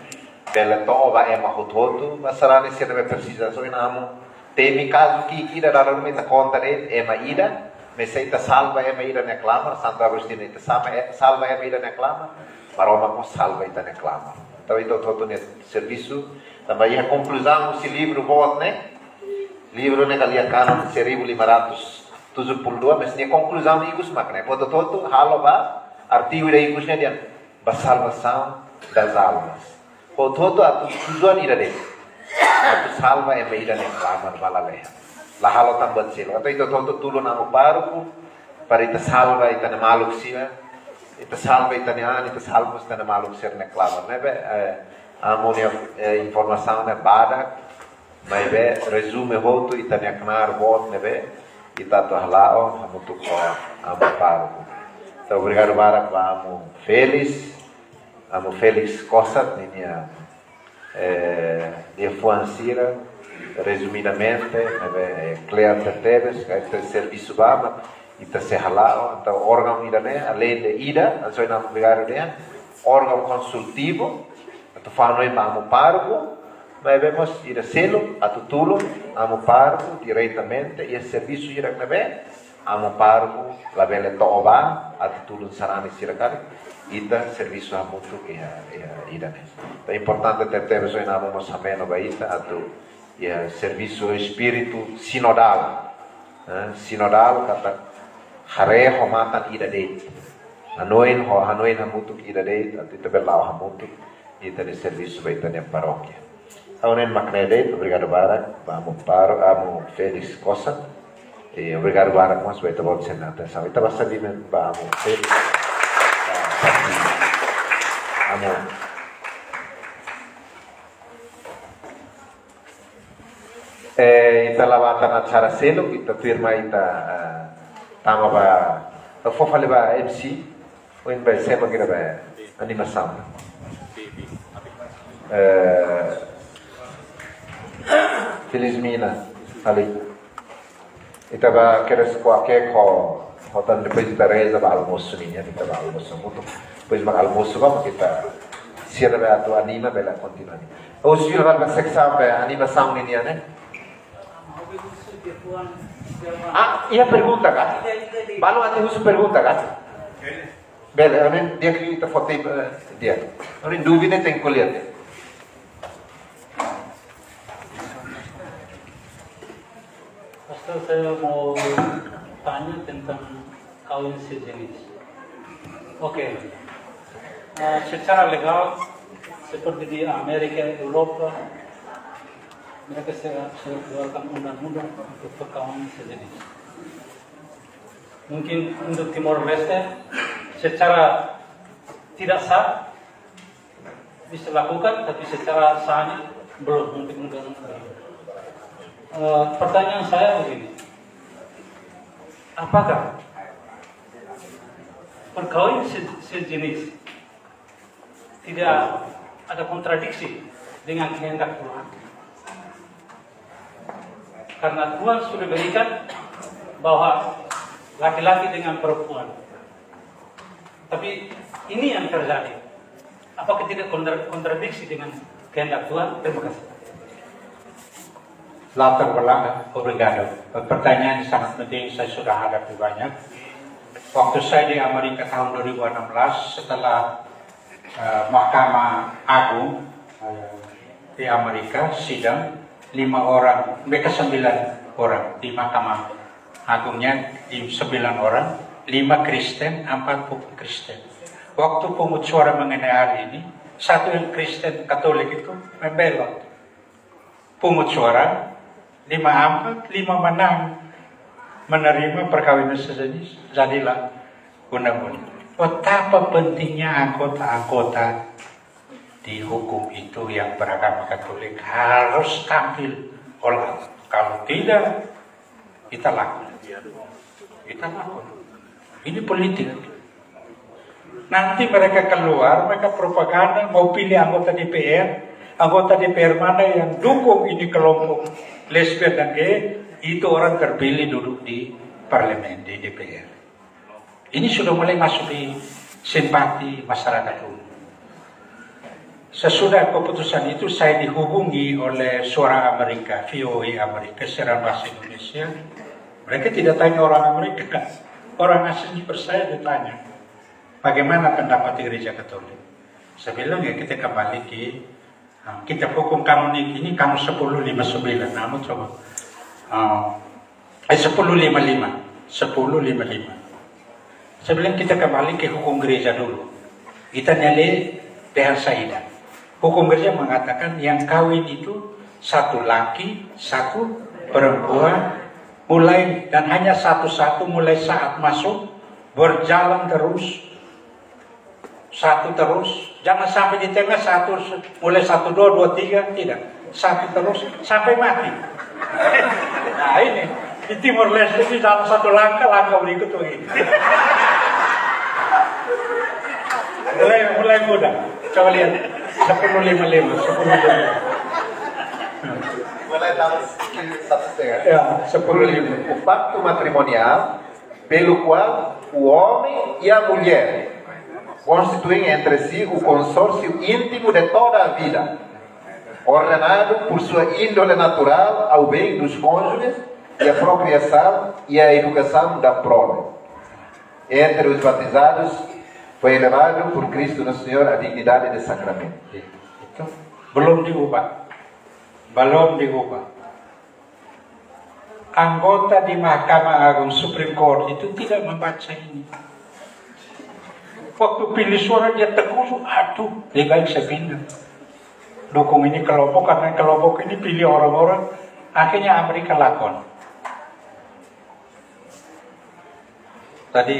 Bela toba ema hotu. Masarane sira be precisa so inamu. Temi caso que ida dalam rumah ita conta ne ema ida. Mesa ita salva ema ida ne clama. Santo Agostinho ita salva ema ida ne clama. Maroma com salva ita ne clama. Então ita hotu ne serviço. Também a conclusão desse livro bot né, livro né kaliakan 1572, mas a conclusão de ikus mak né, poto toto halo ba artigo de ikus né dia ba salvação das almas. Poto toto a tujuan ida de, a salva é meida né clamar balale. La halo tambat selo. Atau itu toto tulo namo paruku para ita salva ita na maluk siya, ita salva ita nian ita salva ita na maluk siya né clamar né be. Amo informação ne badak, mas be resume hotu itania knar bot ne be itato halao amo tu ko amo paro. Então obrigado barak amo Félix Cossat ninia de Fuancira resumidamente ne be Clear Teteves este serviço bama ita se halao então órgão ida ne além de ida also ina obrigado dia órgão consultivo. Tu fano em amo pargo, mas vemos ir a selo, a tutulo, amo pargo diretamente e o serviço ir a neve, amo pargo, la bela toba, a tutulo sarani sirakari, ida serviço a muito que ida né. É importante ter tempo em amo mosameno baita a tu e serviço espírito sinodal, sinodal kata hare homatan ida de, hanoin hamutu ida de, a tu te belau hamutu. Ita de serviço vai ter na paróquia. Aonen maknede, obrigado barak, vamos para amo Félix Cossat. E obrigado barak mas vai ter bom senata. Sa ita basta di men vamos Félix. Amo. Ita lawata na cara selo, ita firma ita tama ba fofale ba MC, o in ba sema gira ba animação. Felizmina ali. Itaba queres qualquer hotan depois da reza ba almoço ninha, itaba almoço muito. Depois ba almoço vamos kita sira ba tu anima bela continua. O senhor vai ba sexa ba animação ninha né? Ah, ia pergunta kan? Balu ati husu pergunta kan? Bela, dia kita foto dia. Orang dúvida tem que colher. Pastor, saya mau tanya tentang kawin sejenis. Oke. Secara legal seperti di Amerika, Eropa, mereka sudah keluarkan undang-undang untuk perkawinan sejenis. Mungkin untuk Timor Leste secara tidak sah bisa lakukan, tapi secara sahnya belum mungkin undang-undang. Pertanyaan saya begini, apakah perkawinan sejenis tidak ada kontradiksi dengan kehendak Tuhan? Karena Tuhan sudah berikan bahwa laki-laki dengan perempuan, tapi ini yang terjadi. Apakah tidak kontradiksi dengan kehendak Tuhan? Terima kasih. Latar belakang, obrigado. Pertanyaan sangat penting, saya sudah hadapi banyak. Waktu saya di Amerika tahun 2016, setelah Mahkamah Agung di Amerika sidang 5 orang, mereka 9 orang di Mahkamah Agungnya, 9 orang, 5 Kristen, 4 bukan Kristen. Waktu pemungut suara mengenai hal ini, satu yang Kristen Katolik itu membela pungut suara, 5-4, 5 menang menerima perkawinan sejenis, jadilah undang-undang. Betapa pentingnya anggota-anggota di hukum itu yang beragama Katolik harus tampil orang. Kalau tidak, kita lakukan. Ini politik. Nanti mereka keluar, mereka propaganda mau pilih anggota DPR. Anggota DPR mana yang dukung ini kelompok lesbian dan gay, itu orang terpilih duduk di parlemen, di DPR. Ini sudah mulai masuk di simpati masyarakat umum. Sesudah keputusan itu saya dihubungi oleh Suara Amerika, VOA Amerika, siaran bahasa Indonesia. Mereka tidak tanya orang Amerika, orang asing saya ditanya, bagaimana pendapat Gereja Katolik? Saya bilang ya kita kembali ke kitab hukum kanonik ini, kamus 1059. Namun coba 1055. Saya bilang kita kembali ke hukum gereja dulu. Kita nyali Dehan Saidah. Hukum gereja mengatakan yang kawin itu satu laki, satu perempuan, mulai dan hanya satu-satu mulai saat masuk, berjalan terus, satu terus, jangan sampai di tengah satu, mulai 1, 2, 2, 3, tidak, satu terus sampai mati. Nah ini di Timor Leste ini dalam satu langkah berikut begini. mulai mudah. Coba lihat 1055. Mulai dalam 1,5. Ya, 1055. O pacto matrimonial pelo qual o homem e a mulher constituem entre si o consórcio íntimo de toda a vida, ordenado por sua índole natural ao bem dos cônjuges e a procriação e a educação da prole. Entre os batizados foi elevado por Cristo Nosso Senhor a dignidade de sacramento. Itu belum diubah. Anggota di Mahkamah Agung Supreme Court itu tidak membaca ini. Waktu pilih suara dia tegur, aduh, legal saya pindah. Dukung ini kelompok, karena kelompok ini pilih orang-orang, akhirnya Amerika lakon. Tadi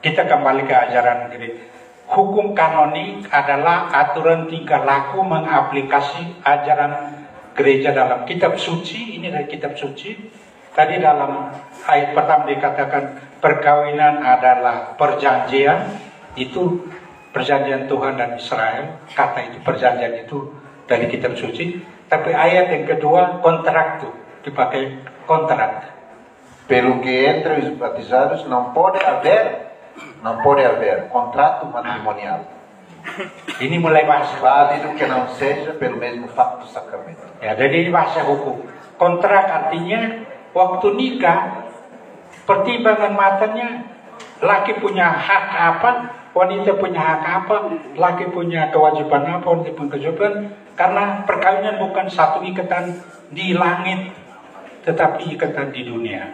kita kembali ke ajaran diri. Hukum kanonik adalah aturan tingkah laku mengaplikasi ajaran gereja dalam kitab suci. Ini dari kitab suci. Tadi dalam ayat pertama dikatakan perkawinan adalah perjanjian. Itu perjanjian Tuhan dan Israel. Kata itu perjanjian itu dari kitab suci. Tapi ayat yang kedua kontrak tuh dipakai kontrak. Pelo que entre os batizados não pode haver contrato matrimonial. Ini mulai bahasa Válido que não seja pelo mesmo facto sacramento. ya, jadi ini bahasa hukum. Kontrak artinya waktu nikah pertimbangan matanya laki punya hak apa, wanita punya hak apa, laki punya kewajiban apa, wanita punya kewajiban. Karena perkawinan bukan satu ikatan di langit, tetapi ikatan di dunia.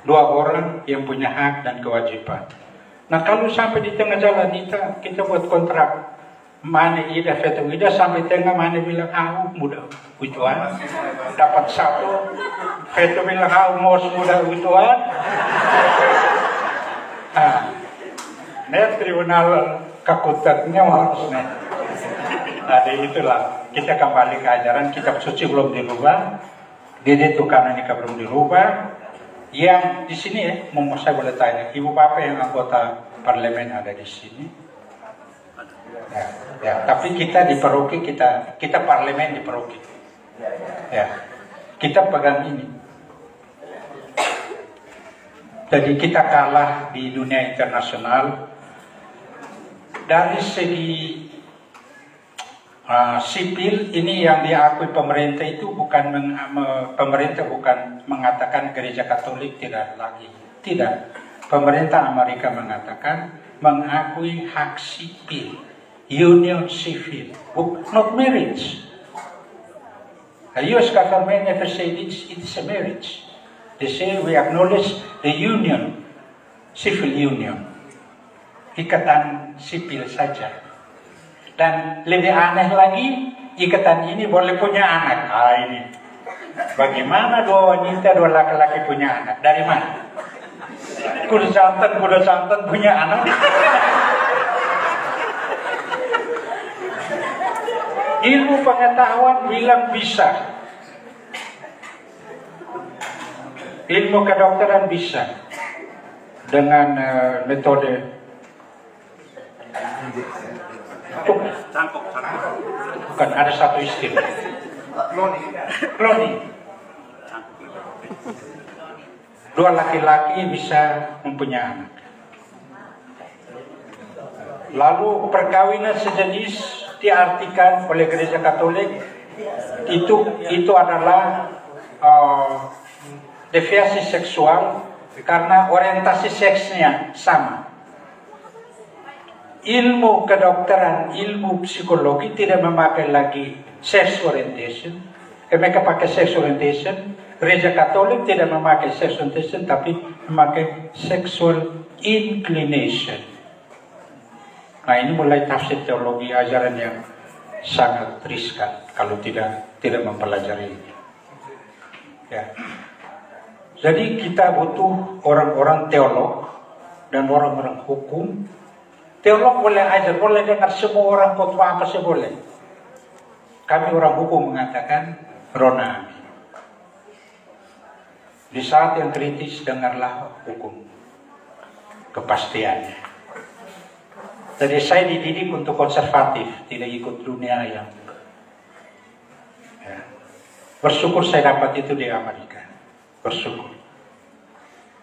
Dua orang yang punya hak dan kewajiban. Nah kalau sampai di tengah jalan kita buat kontrak, mana ida fetu ida sampai tengah mana bilang mudah utuan, dapat satu fetu bilang mau mudah utuan. Tribunal kakutatnya harusnya. Nah, itulah kita kembali ke ajaran kitab suci belum dirubah, itu karena nikah belum dirubah. Yang di sini saya boleh tanya, ibu bapak yang anggota parlemen ada di sini. Ya, tapi kita di paroki kita parlemen di paroki. Ya, kita pegang ini. Jadi kita kalah di dunia internasional dari segi sipil. Ini yang diakui pemerintah itu pemerintah bukan mengatakan gereja Katolik tidak lagi. Tidak. Pemerintah Amerika mengatakan mengakui hak sipil, union civil, not marriage. US government never said it's a marriage. They say we acknowledge the union, civil union, ikatan sipil saja. Dan lebih aneh lagi, ikatan ini boleh punya anak. Ini bagaimana dua wanita, dua laki-laki punya anak? Dari mana? Kuda santan punya anak. Ilmu pengetahuan bilang bisa. Ilmu kedokteran bisa dengan metode bukan, ada satu istilah cloning. Dua laki-laki bisa mempunyai anak. Lalu perkawinan sejenis diartikan oleh gereja Katolik itu adalah deviasi seksual karena orientasi seksnya sama. Ilmu kedokteran, ilmu psikologi tidak memakai lagi sex orientation. Mereka pakai sex orientation. Gereja Katolik tidak memakai sex orientation, tapi memakai sexual inclination. Nah ini mulai tafsir teologi ajaran yang sangat riskan kalau tidak mempelajari ini. Ya. Jadi kita butuh orang-orang teolog dan orang-orang hukum. Teolog boleh ajar, boleh dengar semua orang khotbah apa saja boleh. Kami orang hukum mengatakan Rona. Di saat yang kritis dengarlah hukum, kepastiannya. Jadi saya dididik untuk konservatif, tidak ikut dunia yang. Ya. Bersyukur saya dapat itu di Amerika. Bersyukur.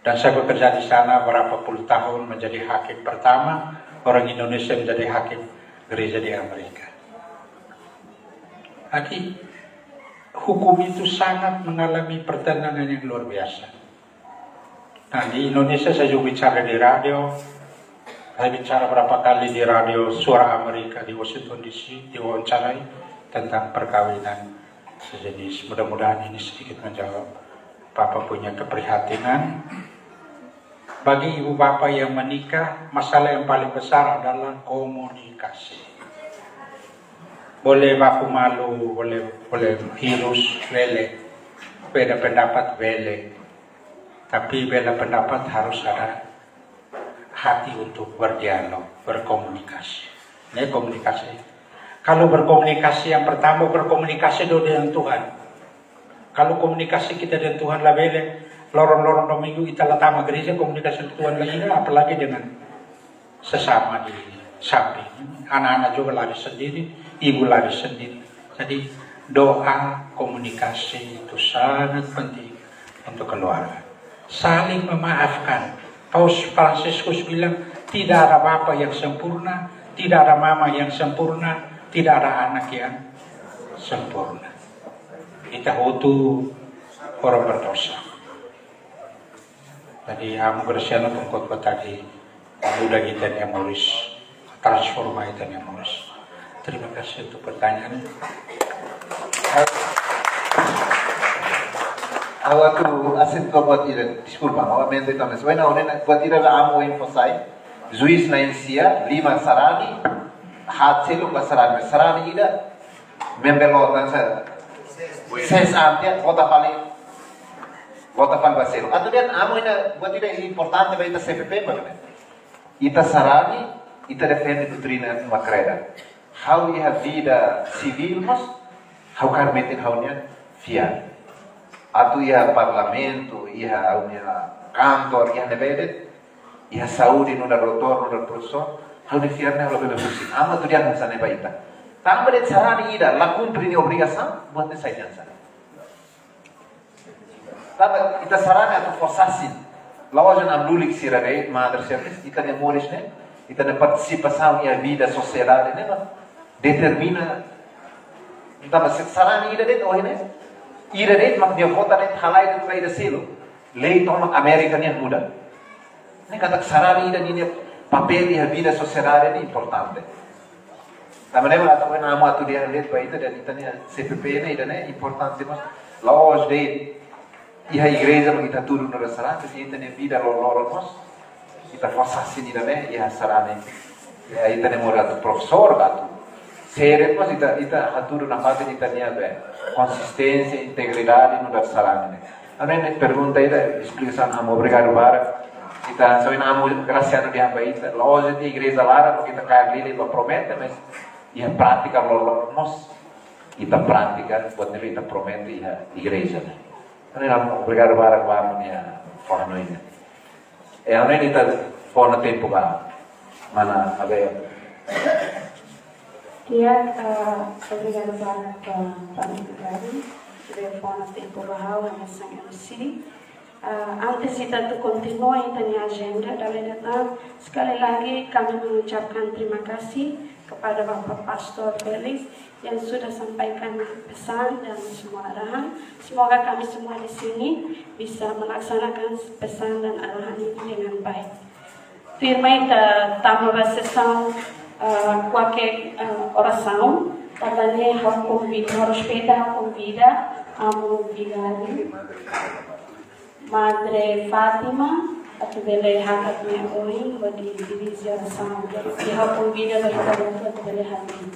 Dan saya bekerja di sana berapa puluh tahun menjadi hakim pertama orang Indonesia menjadi hakim gereja di Amerika. Jadi hukum itu sangat mengalami pertentangan yang luar biasa. Nah di Indonesia saya juga bicara di radio. Saya bicara berapa kali di radio Suara Amerika di Washington DC, diwawancarai tentang perkawinan sejenis. Mudah-mudahan ini sedikit menjawab Bapak punya keprihatinan. Bagi ibu bapak yang menikah, masalah yang paling besar adalah komunikasi. Boleh baku malu, boleh hirus, wele, beda pendapat wele, tapi beda pendapat harus ada hati untuk berdialog, berkomunikasi. Ini komunikasi. Kalau berkomunikasi yang pertama berkomunikasi dengan Tuhan. Kalau komunikasi kita dengan Tuhan lah bele. Lorong-lorong domingo kita latama gereja komunikasi Tuhan lagi, apalagi dengan sesama di samping. Anak-anak juga lari sendiri, ibu lari sendiri. Jadi doa komunikasi itu sangat penting untuk keluarga. Saling memaafkan. Paus Fransiskus bilang tidak ada bapak yang sempurna, tidak ada mama yang sempurna, tidak ada anak yang sempurna. Kita butuh orang berdosa. Tadi Amu Gresiano pengkhotbah tadi pemuda kita yang Morris, transforma kita yang Morris. Terima kasih untuk pertanyaan. Awak tu aset kau buat ira disculpa, awak mente tahu nes. Wena orang buat ira la amo emphasize. Juiz na Insia 5 sarani, hat selo ka sarani ida membelotan sa ses antia kota paling baselo. Atau dia amo ina buat ira importante ba ita CPP ba? Ita sarani, ita defende doutrina macreda. How ia vida civil mas, how kan metin how nya fiat. Atau ia parlamento, ia kantor, ia nebedet, ia saúde no doutor, no professor, how de fiar nela pela fusina. Ama tu dia nasa nebaita. Tambah de sarani ida, la cumpre ni obrigação, buat de sayansa. Tambah ita sarani atau forsasin. Lawajan amdulik siragai, mother service, ita ne moris ne, ita ne participação ia vida sociedade ne, determina. Tambah sarani ida det, oh ne. Ira det mak dia kota det halai itu kai selo. Lei toma Amerika ni muda. Ini kata sarani ida ni papel dia vida sociedade ni importante. Também lembra atau nama tu dia lihat baik itu dan itu ni CPP ni ida ni importante mas. Laos de ia igreja kita turun dari sarani itu ni vida loro mas. Kita forçasi ni ida ni ia sarani. Ya itu ni mora tu professor batu. Seret mas ita haturu na parte ita ni abe consistência, integridade no dar sarani. Ano ni pergunta ida explicação amo obrigado para ita so ina amo graciano di hamba ita loja di igreja lara no kita cair lili lo promete mas ia prática lo nos ita prática buat nele ita promete ia igreja. Ano ni amo obrigado para vamos ni fora no ina. Ano ni ita fora tempo ba mana abe Dia obrigado banget Pak Menteri sudah fauna tempo bahau hanya sang MC. Antes kita tu continua ini agenda dan sekali lagi kami mengucapkan terima kasih kepada Bapak Pastor Felix yang sudah sampaikan pesan dan semua arahan. Semoga kami semua di sini bisa melaksanakan pesan dan arahan ini dengan baik. Firman tambah sessão qualquer oração, também respeita a convida a vigário Madre Fátima, a tubele hakat me oi, bagi divisi oração, e a convida a tubele hakat.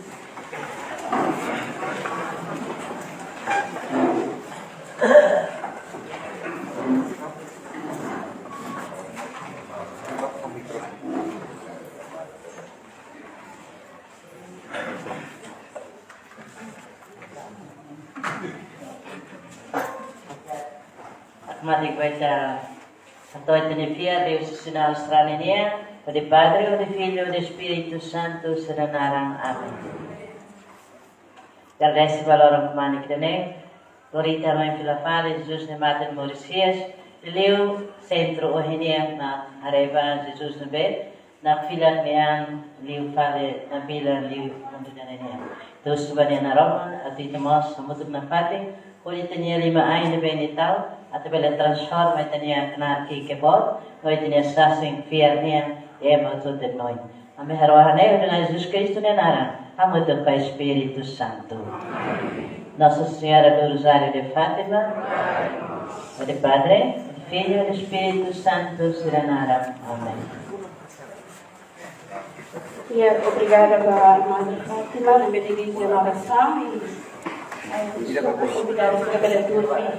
Mari baca Santo Eterifia Deus Sinal Straninia, de Padre, de Filho, de Espírito Santo, serenarang. Amém. Agradece valor humano que tem. Glorita mãe pela fala, Jesus de Mater Mauricias, leu centro Ohenia na Areva, Jesus de Bet, na fila Nean, leu fale, na bila leu mundo de Nenia. Deus subhanahu na Roma, atitamos, samutuk na fate, Kuli tanya 5 ay na benital, at bela transforma tanya knarki kebot, noi tanya sasing fiar niya, emato de noi. Ame harwahan ay dengan Jesus Cristo na nara, amuto ka Espiritu Santo. Nossa Senhora do Rosário de Fátima, de Padre, de Filho e de Espírito Santo, serenará. Amém. Ya, obrigada para Madre Fátima, na medida de oração e obrigada pela leitura.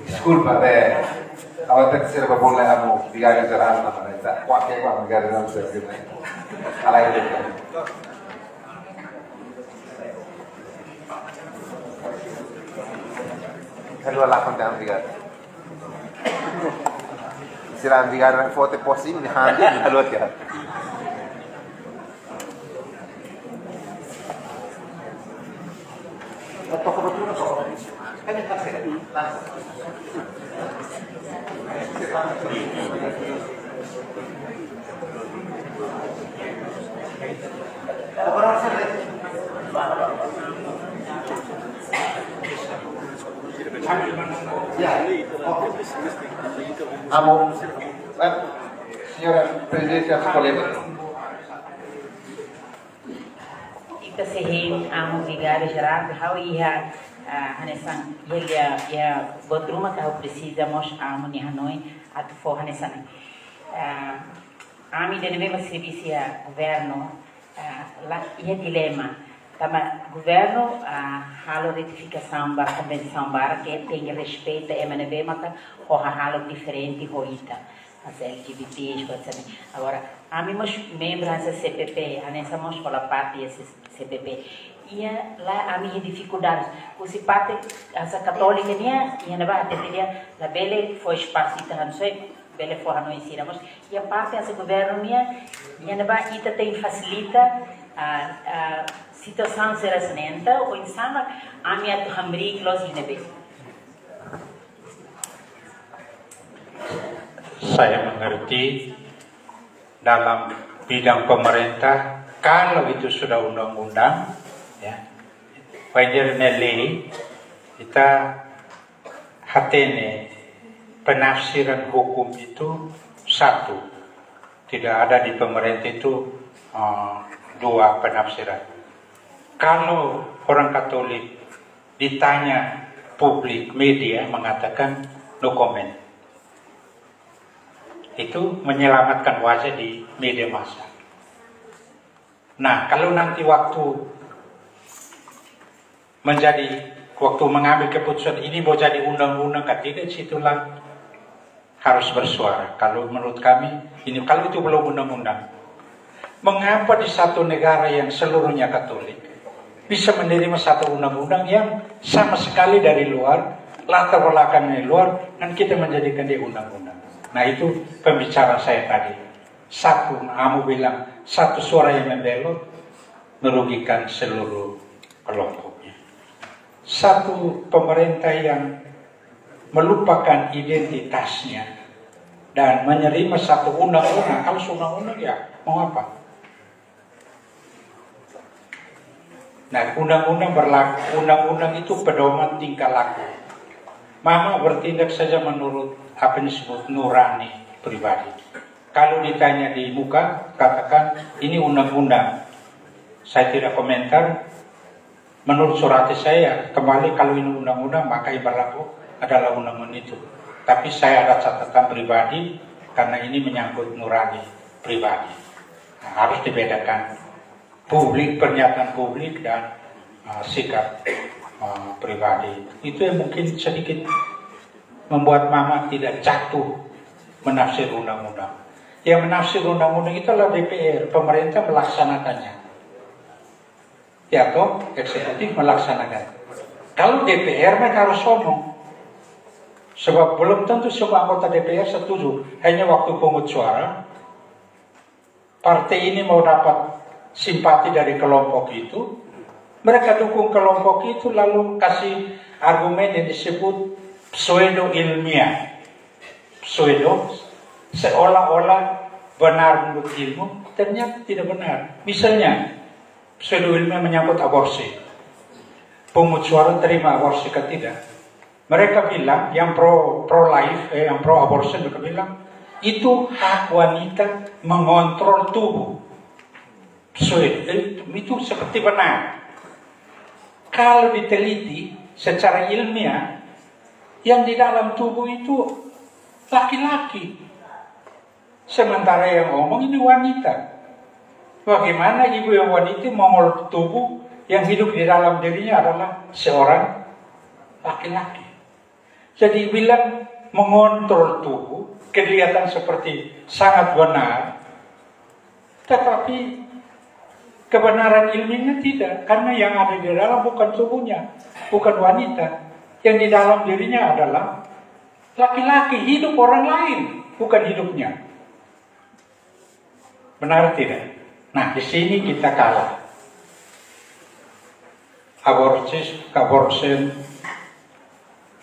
Disculpa, awak tak sila ba boleh amo bigay sa ram na manita. Kuwake ko bigay sa service. Alay dito. Kalau lah kon dang bigay. Sila ang bigay ng photo posting ni handi ni halot ya. Signora Presidente, colega. Ita sehin amo ligado geral how ia hanesan ia bodruma que precisamos amo ni Hanoi at for hanesan ami de neve serviço governo lá ia dilema tama governo halo retificação ba convenção bara que tem respeito MNB maka ho halo diferente hoita as LGBTs agora ami mos membros da CPP anessa mos pela parte desse CPP ia lá ami dificuldades o se parte essa católica nia ia na bate dia la bele foi espaço tá não sei bele foi não ensina mas ia parte esse governo nia ia na bate ita tem facilita a situação serasnenta ou insana ami atu hamri close inebe. Saya mengerti dalam bidang pemerintah kalau itu sudah undang-undang ya wajar neli kita hatene penafsiran hukum itu satu, tidak ada di pemerintah itu dua penafsiran. Kalau orang Katolik ditanya publik media mengatakan no comment. Itu menyelamatkan wajah di media massa. Nah, kalau nanti waktu mengambil keputusan ini mau jadi undang-undang atau tidak, situlah harus bersuara. Kalau menurut kami, kalau itu belum undang-undang, mengapa di satu negara yang seluruhnya Katolik bisa menerima satu undang-undang yang sama sekali dari luar, latar belakangnya luar, dan kita menjadikan dia undang-undang. Nah itu pembicara saya tadi. Satu, kamu bilang satu suara yang membelot merugikan seluruh kelompoknya. Satu pemerintah yang melupakan identitasnya dan menerima satu undang-undang. Kalau undang-undang ya mau apa? Nah undang-undang berlaku. Undang-undang itu pedoman tingkah laku. Mama bertindak saja menurut apa yang disebut nurani pribadi. Kalau ditanya di muka, katakan ini undang-undang. Saya tidak komentar. Menurut surat saya, kembali kalau ini undang-undang, maka yang berlaku adalah undang-undang itu. Tapi saya ada catatan pribadi, karena ini menyangkut nurani pribadi. Nah, harus dibedakan publik, pernyataan publik, dan sikap pribadi. Itu yang mungkin sedikit membuat mama tidak jatuh menafsir undang-undang. Yang menafsir undang-undang itu adalah DPR, pemerintah melaksanakannya. Ya toh, eksekutif melaksanakan. Kalau DPR mereka harus ngomong. Sebab belum tentu semua anggota DPR setuju. Hanya waktu pungut suara, partai ini mau dapat simpati dari kelompok itu, mereka dukung kelompok itu lalu kasih argumen yang disebut pseudo ilmiah. Pseudo seolah-olah benar menurut ilmu, ternyata tidak benar. Misalnya pseudo ilmiah menyangkut aborsi. Pungut suara terima aborsi ke tidak? Mereka bilang yang pro life, yang pro abortion mereka bilang itu hak wanita mengontrol tubuh. Itu seperti benar. Kalau diteliti secara ilmiah, yang di dalam tubuh itu laki-laki. Sementara yang ngomong ini wanita. Bagaimana ibu yang wanita mengontrol tubuh yang hidup di dalam dirinya adalah seorang laki-laki. Jadi bilang mengontrol tubuh, kelihatan seperti sangat benar. Tetapi kebenaran ilmiahnya tidak, karena yang ada di dalam bukan tubuhnya, bukan wanita. Yang di dalam dirinya adalah laki-laki, hidup orang lain, bukan hidupnya. Benar tidak? Nah, di sini kita kalah.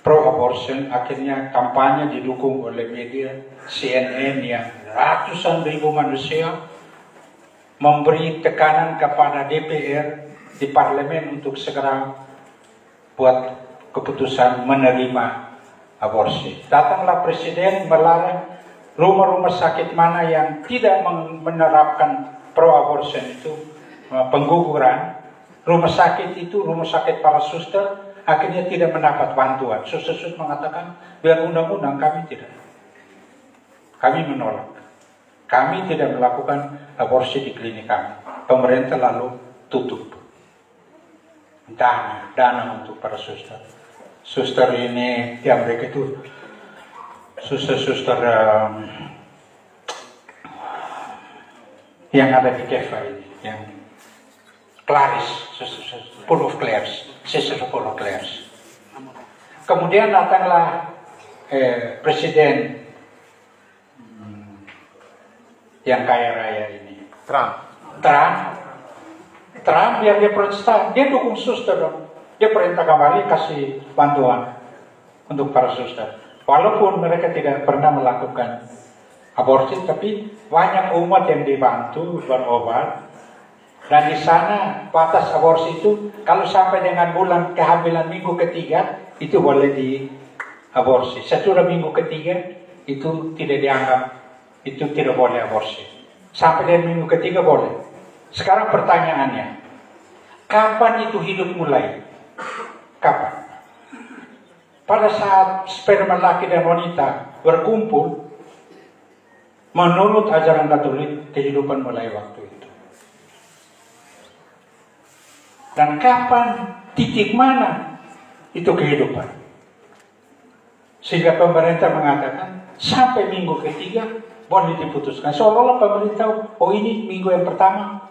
pro-abortion, akhirnya kampanye didukung oleh media CNN yang ratusan ribu manusia memberi tekanan kepada DPR di parlemen untuk segera buat keputusan menerima aborsi. Datanglah presiden melarang rumah-rumah sakit mana yang tidak menerapkan pro-abortion itu pengguguran. Rumah sakit itu, rumah sakit para suster, akhirnya tidak mendapat bantuan. Suster-suster mengatakan, biar undang-undang, kami tidak. Kami menolak. Kami tidak melakukan aborsi di klinik kami. Pemerintah lalu tutup dana untuk para suster. Suster ini di Amerika itu suster-suster yang ada di Keva ini, yang Claris, full of Clares, sister full of Clares. Kemudian datanglah presiden yang kaya raya ini, Trump biar dia protestan, dia dukung suster dong. Dia perintah kembali kasih bantuan untuk para suster. Walaupun mereka tidak pernah melakukan aborsi, tapi banyak umat yang dibantu berobat. Dan di sana batas aborsi itu kalau sampai dengan bulan kehamilan minggu ketiga itu boleh diaborsi. Setelah minggu ketiga itu tidak dianggap, itu tidak boleh aborsi. Sampai dengan minggu ketiga boleh. Sekarang pertanyaannya, kapan itu hidup mulai? Kapan? Pada saat sperma laki dan wanita berkumpul, menurut ajaran Katolik, kehidupan mulai waktu itu. Dan kapan, titik mana itu kehidupan? Sehingga pemerintah mengatakan, sampai minggu ketiga boleh diputuskan. Seolah-olah pemerintah, oh ini minggu yang pertama,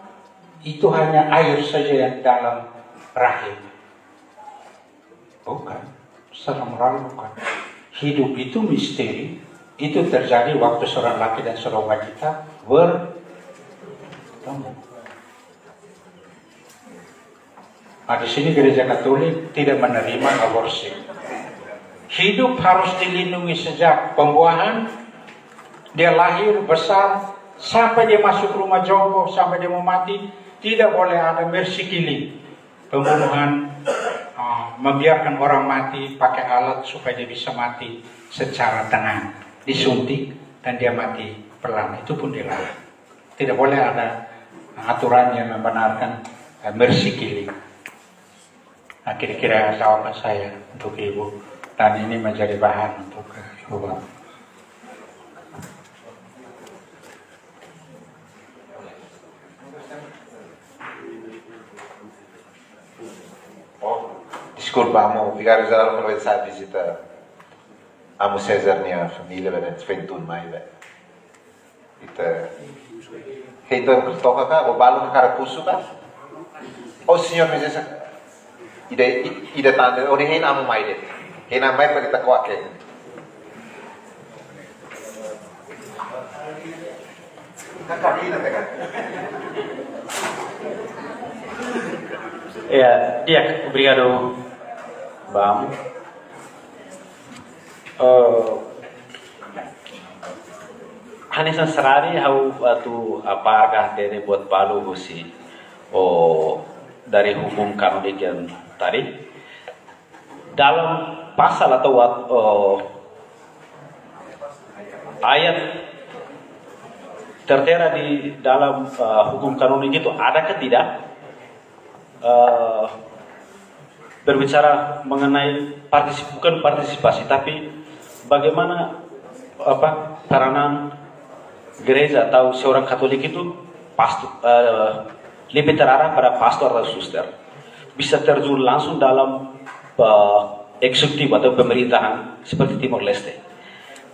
itu hanya air saja yang dalam rahim. Bukan, secara moral bukan. Hidup itu misteri, itu terjadi waktu seorang laki dan seorang wanita bertemu. Nah, di sini gereja Katolik tidak menerima aborsi. Hidup harus dilindungi sejak pembuahan, dia lahir, besar, sampai dia masuk rumah jompo, sampai dia mau mati. Tidak boleh ada mercy killing, pembunuhan, membiarkan orang mati pakai alat supaya dia bisa mati secara tenang, disuntik dan dia mati pelan, itu pun dilarang. Tidak boleh ada aturan yang membenarkan mercy killing. Nah, kira-kira jawaban saya untuk Ibu, dan ini menjadi bahan untuk Ibu Bapak. Desculpa, amo, vigário geral quando vai sair visita amo César minha família, né, 21 mai, velho. Então, toca cá, o balo que cara puso cá. O senhor me diz, ide tanda, o rehin amo mai de. Rehin amo mai para kita kuake. Kakak kita kan. Dia, obrigado, Bam. Hanisan serari hau atu apakah dene buat palu husi dari hukum kanonik yang tadi dalam pasal atau ayat tertera di dalam hukum kanonik itu adakah tidak berbicara mengenai bukan partisipasi tapi bagaimana peranan gereja atau seorang Katolik itu lebih terarah pada pastor atau suster, bisa terjun langsung dalam eksekutif atau pemerintahan seperti Timor Leste.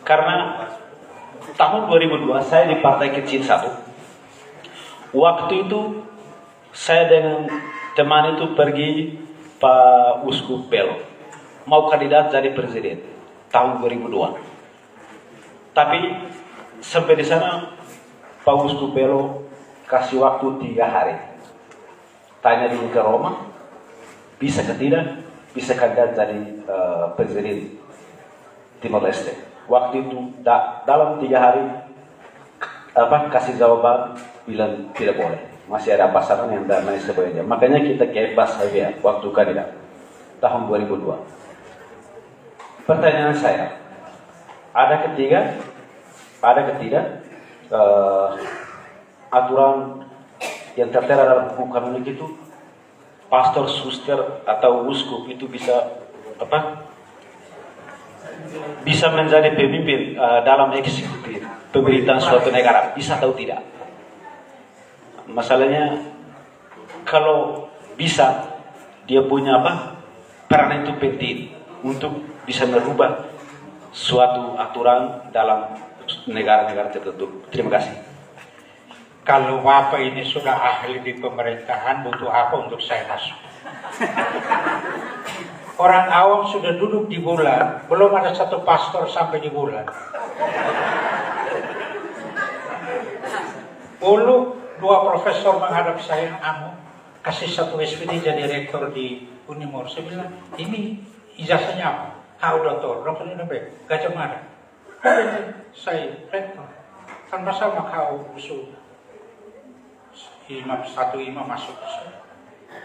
Karena tahun 2002 saya di partai kecil satu, waktu itu saya dengan teman itu pergi Pak Uskup Belo mau kandidat jadi presiden tahun 2002. Tapi sampai di sana Pak Uskup Belo kasih waktu 3 hari. Tanya dulu ke Roma, bisa ke tidak, bisa kandidat jadi presiden Timor Leste. Waktu itu dalam 3 hari kasih jawaban bilang tidak boleh, masih ada pasangan yang dan lain sebagainya. Makanya kita kebas saja waktu kandidat tahun 2002. Pertanyaan saya, ada ketiga, ada ketidak aturan yang tertera dalam hukum kanonik itu, pastor, suster atau uskup itu bisa bisa menjadi pemimpin dalam eksekutif pemerintahan suatu negara, bisa atau tidak? Masalahnya kalau bisa, dia punya peran itu penting untuk bisa merubah suatu aturan dalam negara-negara tertentu. Terima kasih. Kalau Bapak ini sudah ahli di pemerintahan, butuh apa untuk saya masuk? Orang awam sudah duduk di bulan, belum ada satu pastor sampai di bulan. Dulu 2 profesor menghadap saya, kasih satu SPD jadi rektor di Unimor. Saya bilang, ini ijazahnya apa? Doktor Nabe, Gajah Mada. Saya rektor. Kan masa kau usul satu imam masuk.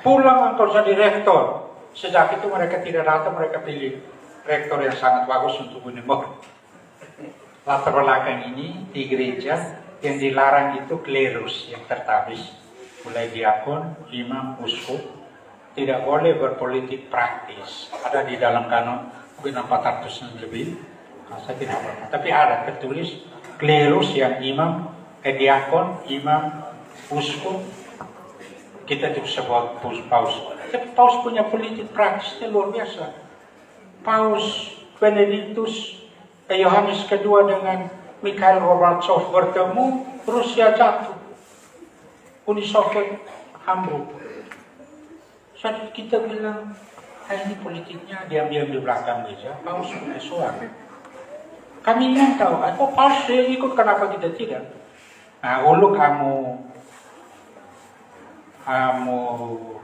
Pulang engkau jadi rektor. Sejak itu mereka tidak datang, mereka pilih rektor yang sangat bagus untuk Unimor. Latar belakang ini di gereja yang dilarang itu klerus yang tertabis, mulai diakon, imam, uskup, tidak boleh berpolitik praktis. Ada di dalam kanon mungkin 400 lebih, saya tidak pernah. Tapi ada tertulis klerus yang imam, diakon, imam, uskup, kita juga sebut paus. Tapi paus punya politik praktisnya luar biasa. Paus Benediktus Yohanes kedua dengan Mikhail Gorbachev bertemu, Rusia jatuh, Uni Soviet hambruk. Jadi kita bilang, ini politiknya diam-diam di belakang meja, paus punya suara. Kami ingin tahu, paus ikut, kenapa kita tidak? Nah, ulu kamu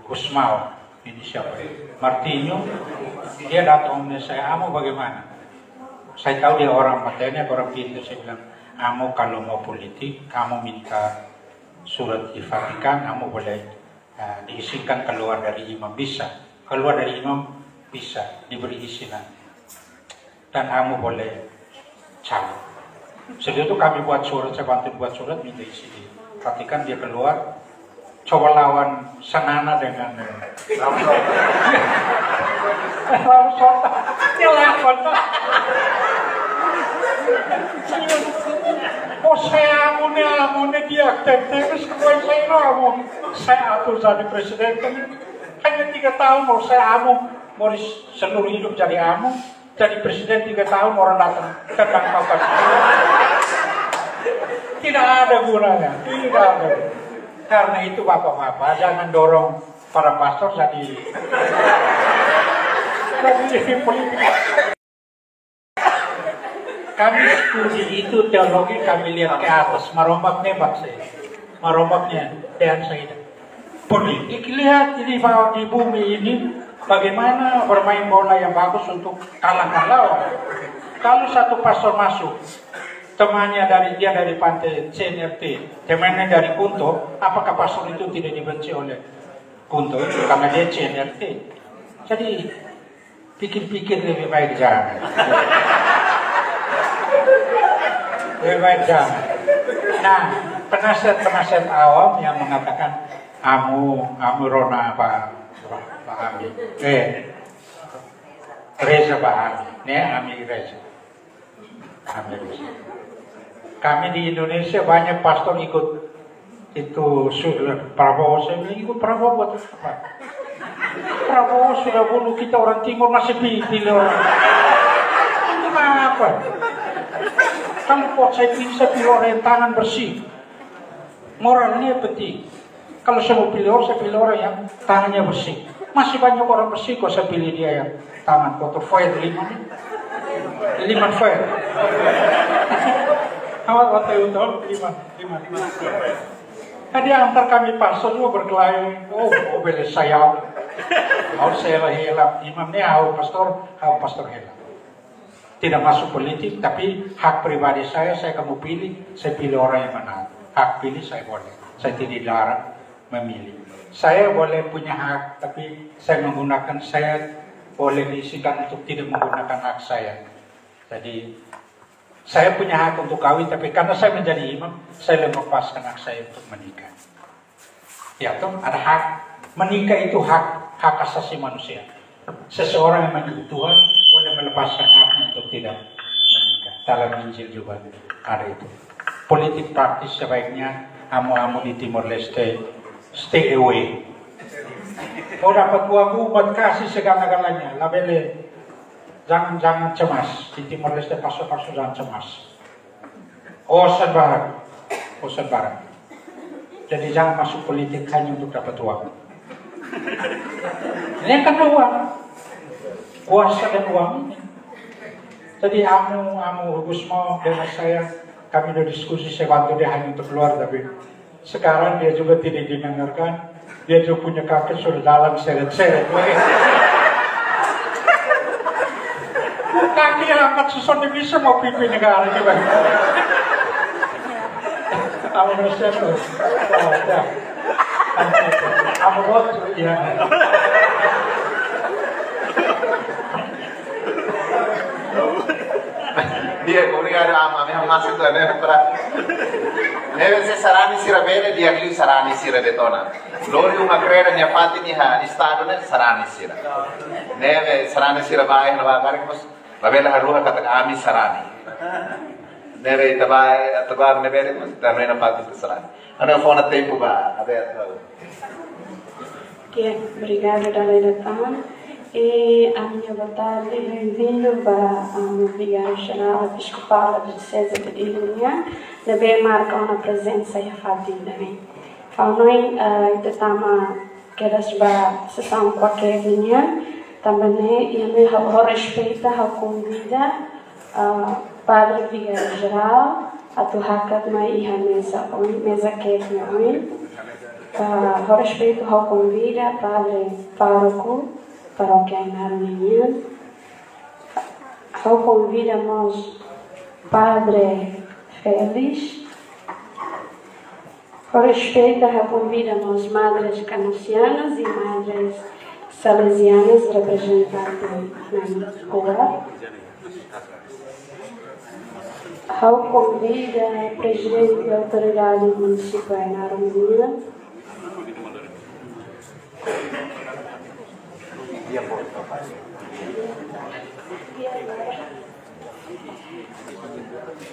Gusmao, ini siapa? Martinho, dia datang ke saya, bagaimana? Saya tahu dia orang matanya, orang pintar. Saya bilang, kalau mau politik, kamu minta surat di Vatikan, kamu boleh diizinkan keluar dari imam, bisa. Keluar dari imam, bisa, diberi izinan. Dan kamu boleh calon. Setelah itu kami buat surat, saya bantu buat surat, minta isi di Vatikan, dia keluar. Coba lawan Sanana dengan dia lawan. Saya amunnya dia terus saya atur jadi presiden. Hanya 3 tahun mau saya mau seluruh hidup jadi jadi presiden 3 tahun orang datang tentang kapas. Tidak ada gunanya, tidak ada. Karena itu bapak-bapak jangan dorong para pastor jadi politik. Kami studi itu teologi, kami lihat ke atas, marombaknya dan saya. Politik lihat ini di bumi ini bagaimana bermain bola yang bagus untuk kalahkan lawan. Kalau satu pastor masuk, temannya dari pantai CNRT, temannya dari Kunto, apakah pastor itu tidak dibenci oleh Kunto itu karena dia CNRT? Jadi pikir-pikir lebih baik jangan. Lebih baik jangan. Nah, penasihat awam yang mengatakan amu Rona Pak Ami, Reza Pak Ami, Ami Reza. Kami di Indonesia banyak pastor ikut itu Prabowo. Saya bilang ikut Prabowo buat apa? Prabowo sudah bunuh kita orang Timur, masih pilih orang. Kenapa? Kalau buat saya pilih orang yang tangan bersih. Moralnya penting. Kalau saya mau pilih orang, saya pilih orang yang tangannya bersih. Masih banyak orang bersih kok, saya pilih dia yang tangan kotor. Foyer 5 foyer. Waktu itu 5. Tadi antar kami pastor juga berkelahi. Beli saya Harus saya hela imamnya, harus pastor hela. Tidak masuk politik, tapi hak pribadi saya kamu pilih, saya pilih orang yang mana. Hak pilih saya boleh, saya tidak dilarang memilih. Saya boleh punya hak, tapi saya boleh diisikan untuk tidak menggunakan hak saya. Jadi saya punya hak untuk kawin, tapi karena saya menjadi imam, saya lepaskan hak saya untuk menikah. Ya toh, ada hak. Menikah itu hak asasi manusia. Seseorang yang menyebut Tuhan boleh melepaskan haknya untuk tidak menikah. Dalam Injil juga ada itu. Politik praktis sebaiknya amu-amu di Timor Leste stay away. Mau dapat uang buat kasih segala-galanya, labele. Jangan cemas. Di Timor Leste pastor-pastor jangan cemas. Osan barang. Jadi jangan masuk politik hanya untuk dapat uang. Ini kan uang. Kuasa dan uang ini. Jadi amu Gusmo dengan saya, kami udah diskusi, saya bantu dia hanya untuk keluar, tapi sekarang dia juga tidak didengarkan. Dia juga punya kakek sudah dalam seret-seret. Kaki angkat susun bisa mau pimpin negara juga. Kamu bersiap tuh. Ya. Kamu buat ya. Dia komunikasi ama, memang masih tuh ada berat. Neve se sarani sira bene, dia liu sarani sira detona. Lori uma creda nia fatti nia estado ne sarani sira. Neve sarani sira bae na bagari kos. Babela haruha kata kami sarani. Neve tabar neve kos tarne na fatti sarani. Ano phone tempo ba? Obrigada, galera. E a minha boa tarde, bem-vindo para a Vigário Geral Episcopal da Diocese de Ilunia. Também marca uma presença e a fatida. Falando tentamos que elas vão sessão qualquer linha, também e a respeita a convida Padre Vigário Geral a turraca de uma mesa que a respeito a convida Padre Pároco Paróquia Inaruninha. Convidamos Padre Félix. Por respeito, convidamos Madres Canossianas e Madres Salesianas representantes na rua. Convida o Presidente da Autoridade Municipal Inaruninha.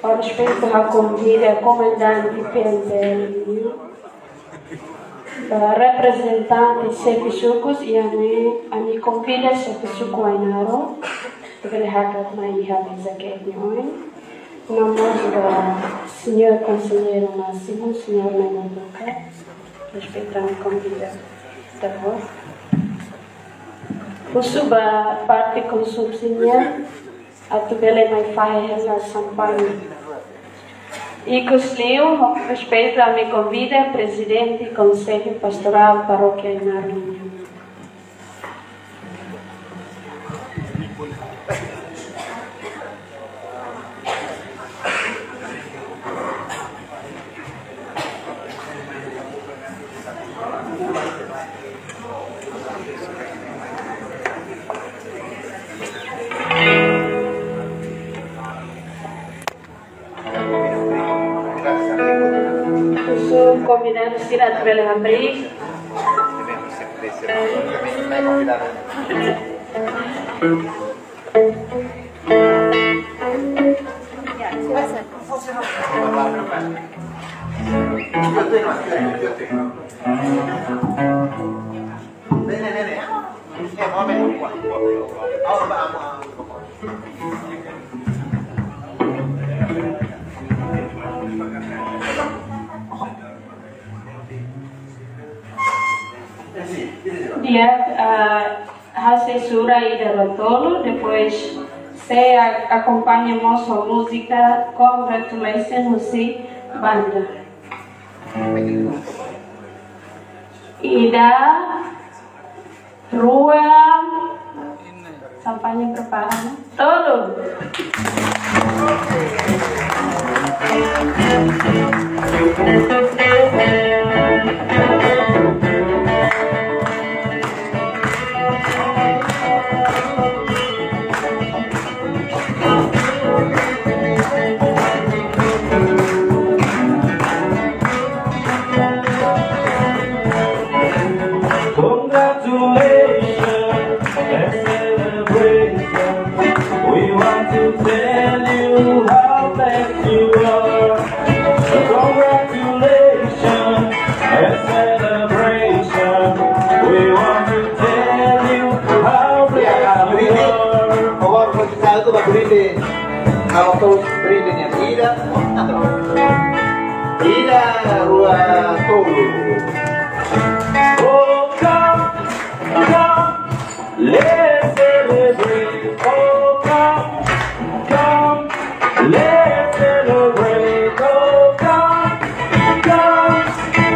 Por respeito à convida comandante PNL, representante Sefichucos e a minha convida Sefichuco Ainaro, que ele hakat na iha mesa que é nome do senhor conselheiro Máximo, senhor Mendoca, respeitando a convida da voz. O suba parte com subsidiar a tubele mai fai relação pai. E Cuslio, respeito a minha convida, presidente e conselho pastoral paróquia Inaruninha. Convidado Sirat Bela Hamri. Dia assessora e derrotolo, depois se acompanhamos a música Congratulations banda. E da ruang sampahnya berpahan. Tolong. Kalau kau brindenya tidak, ruang tolu. Oh, come, let's celebrate. Oh, come, let's celebrate. Oh, come,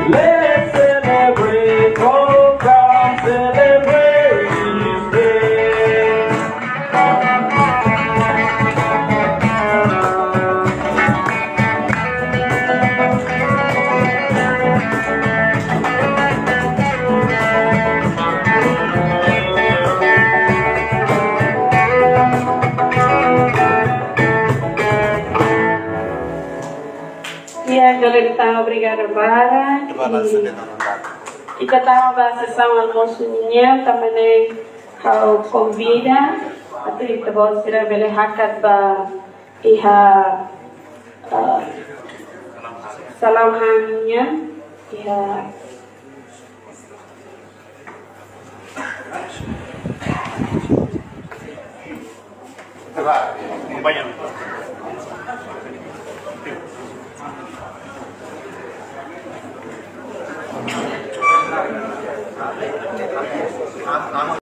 let's celebrate. Oh, come, celebrate this day. Galera tá obrigada para kita tahu bahasa sama almoçonya também kau convida atau kita bawa sira bele hakat ba iha salam hanya iha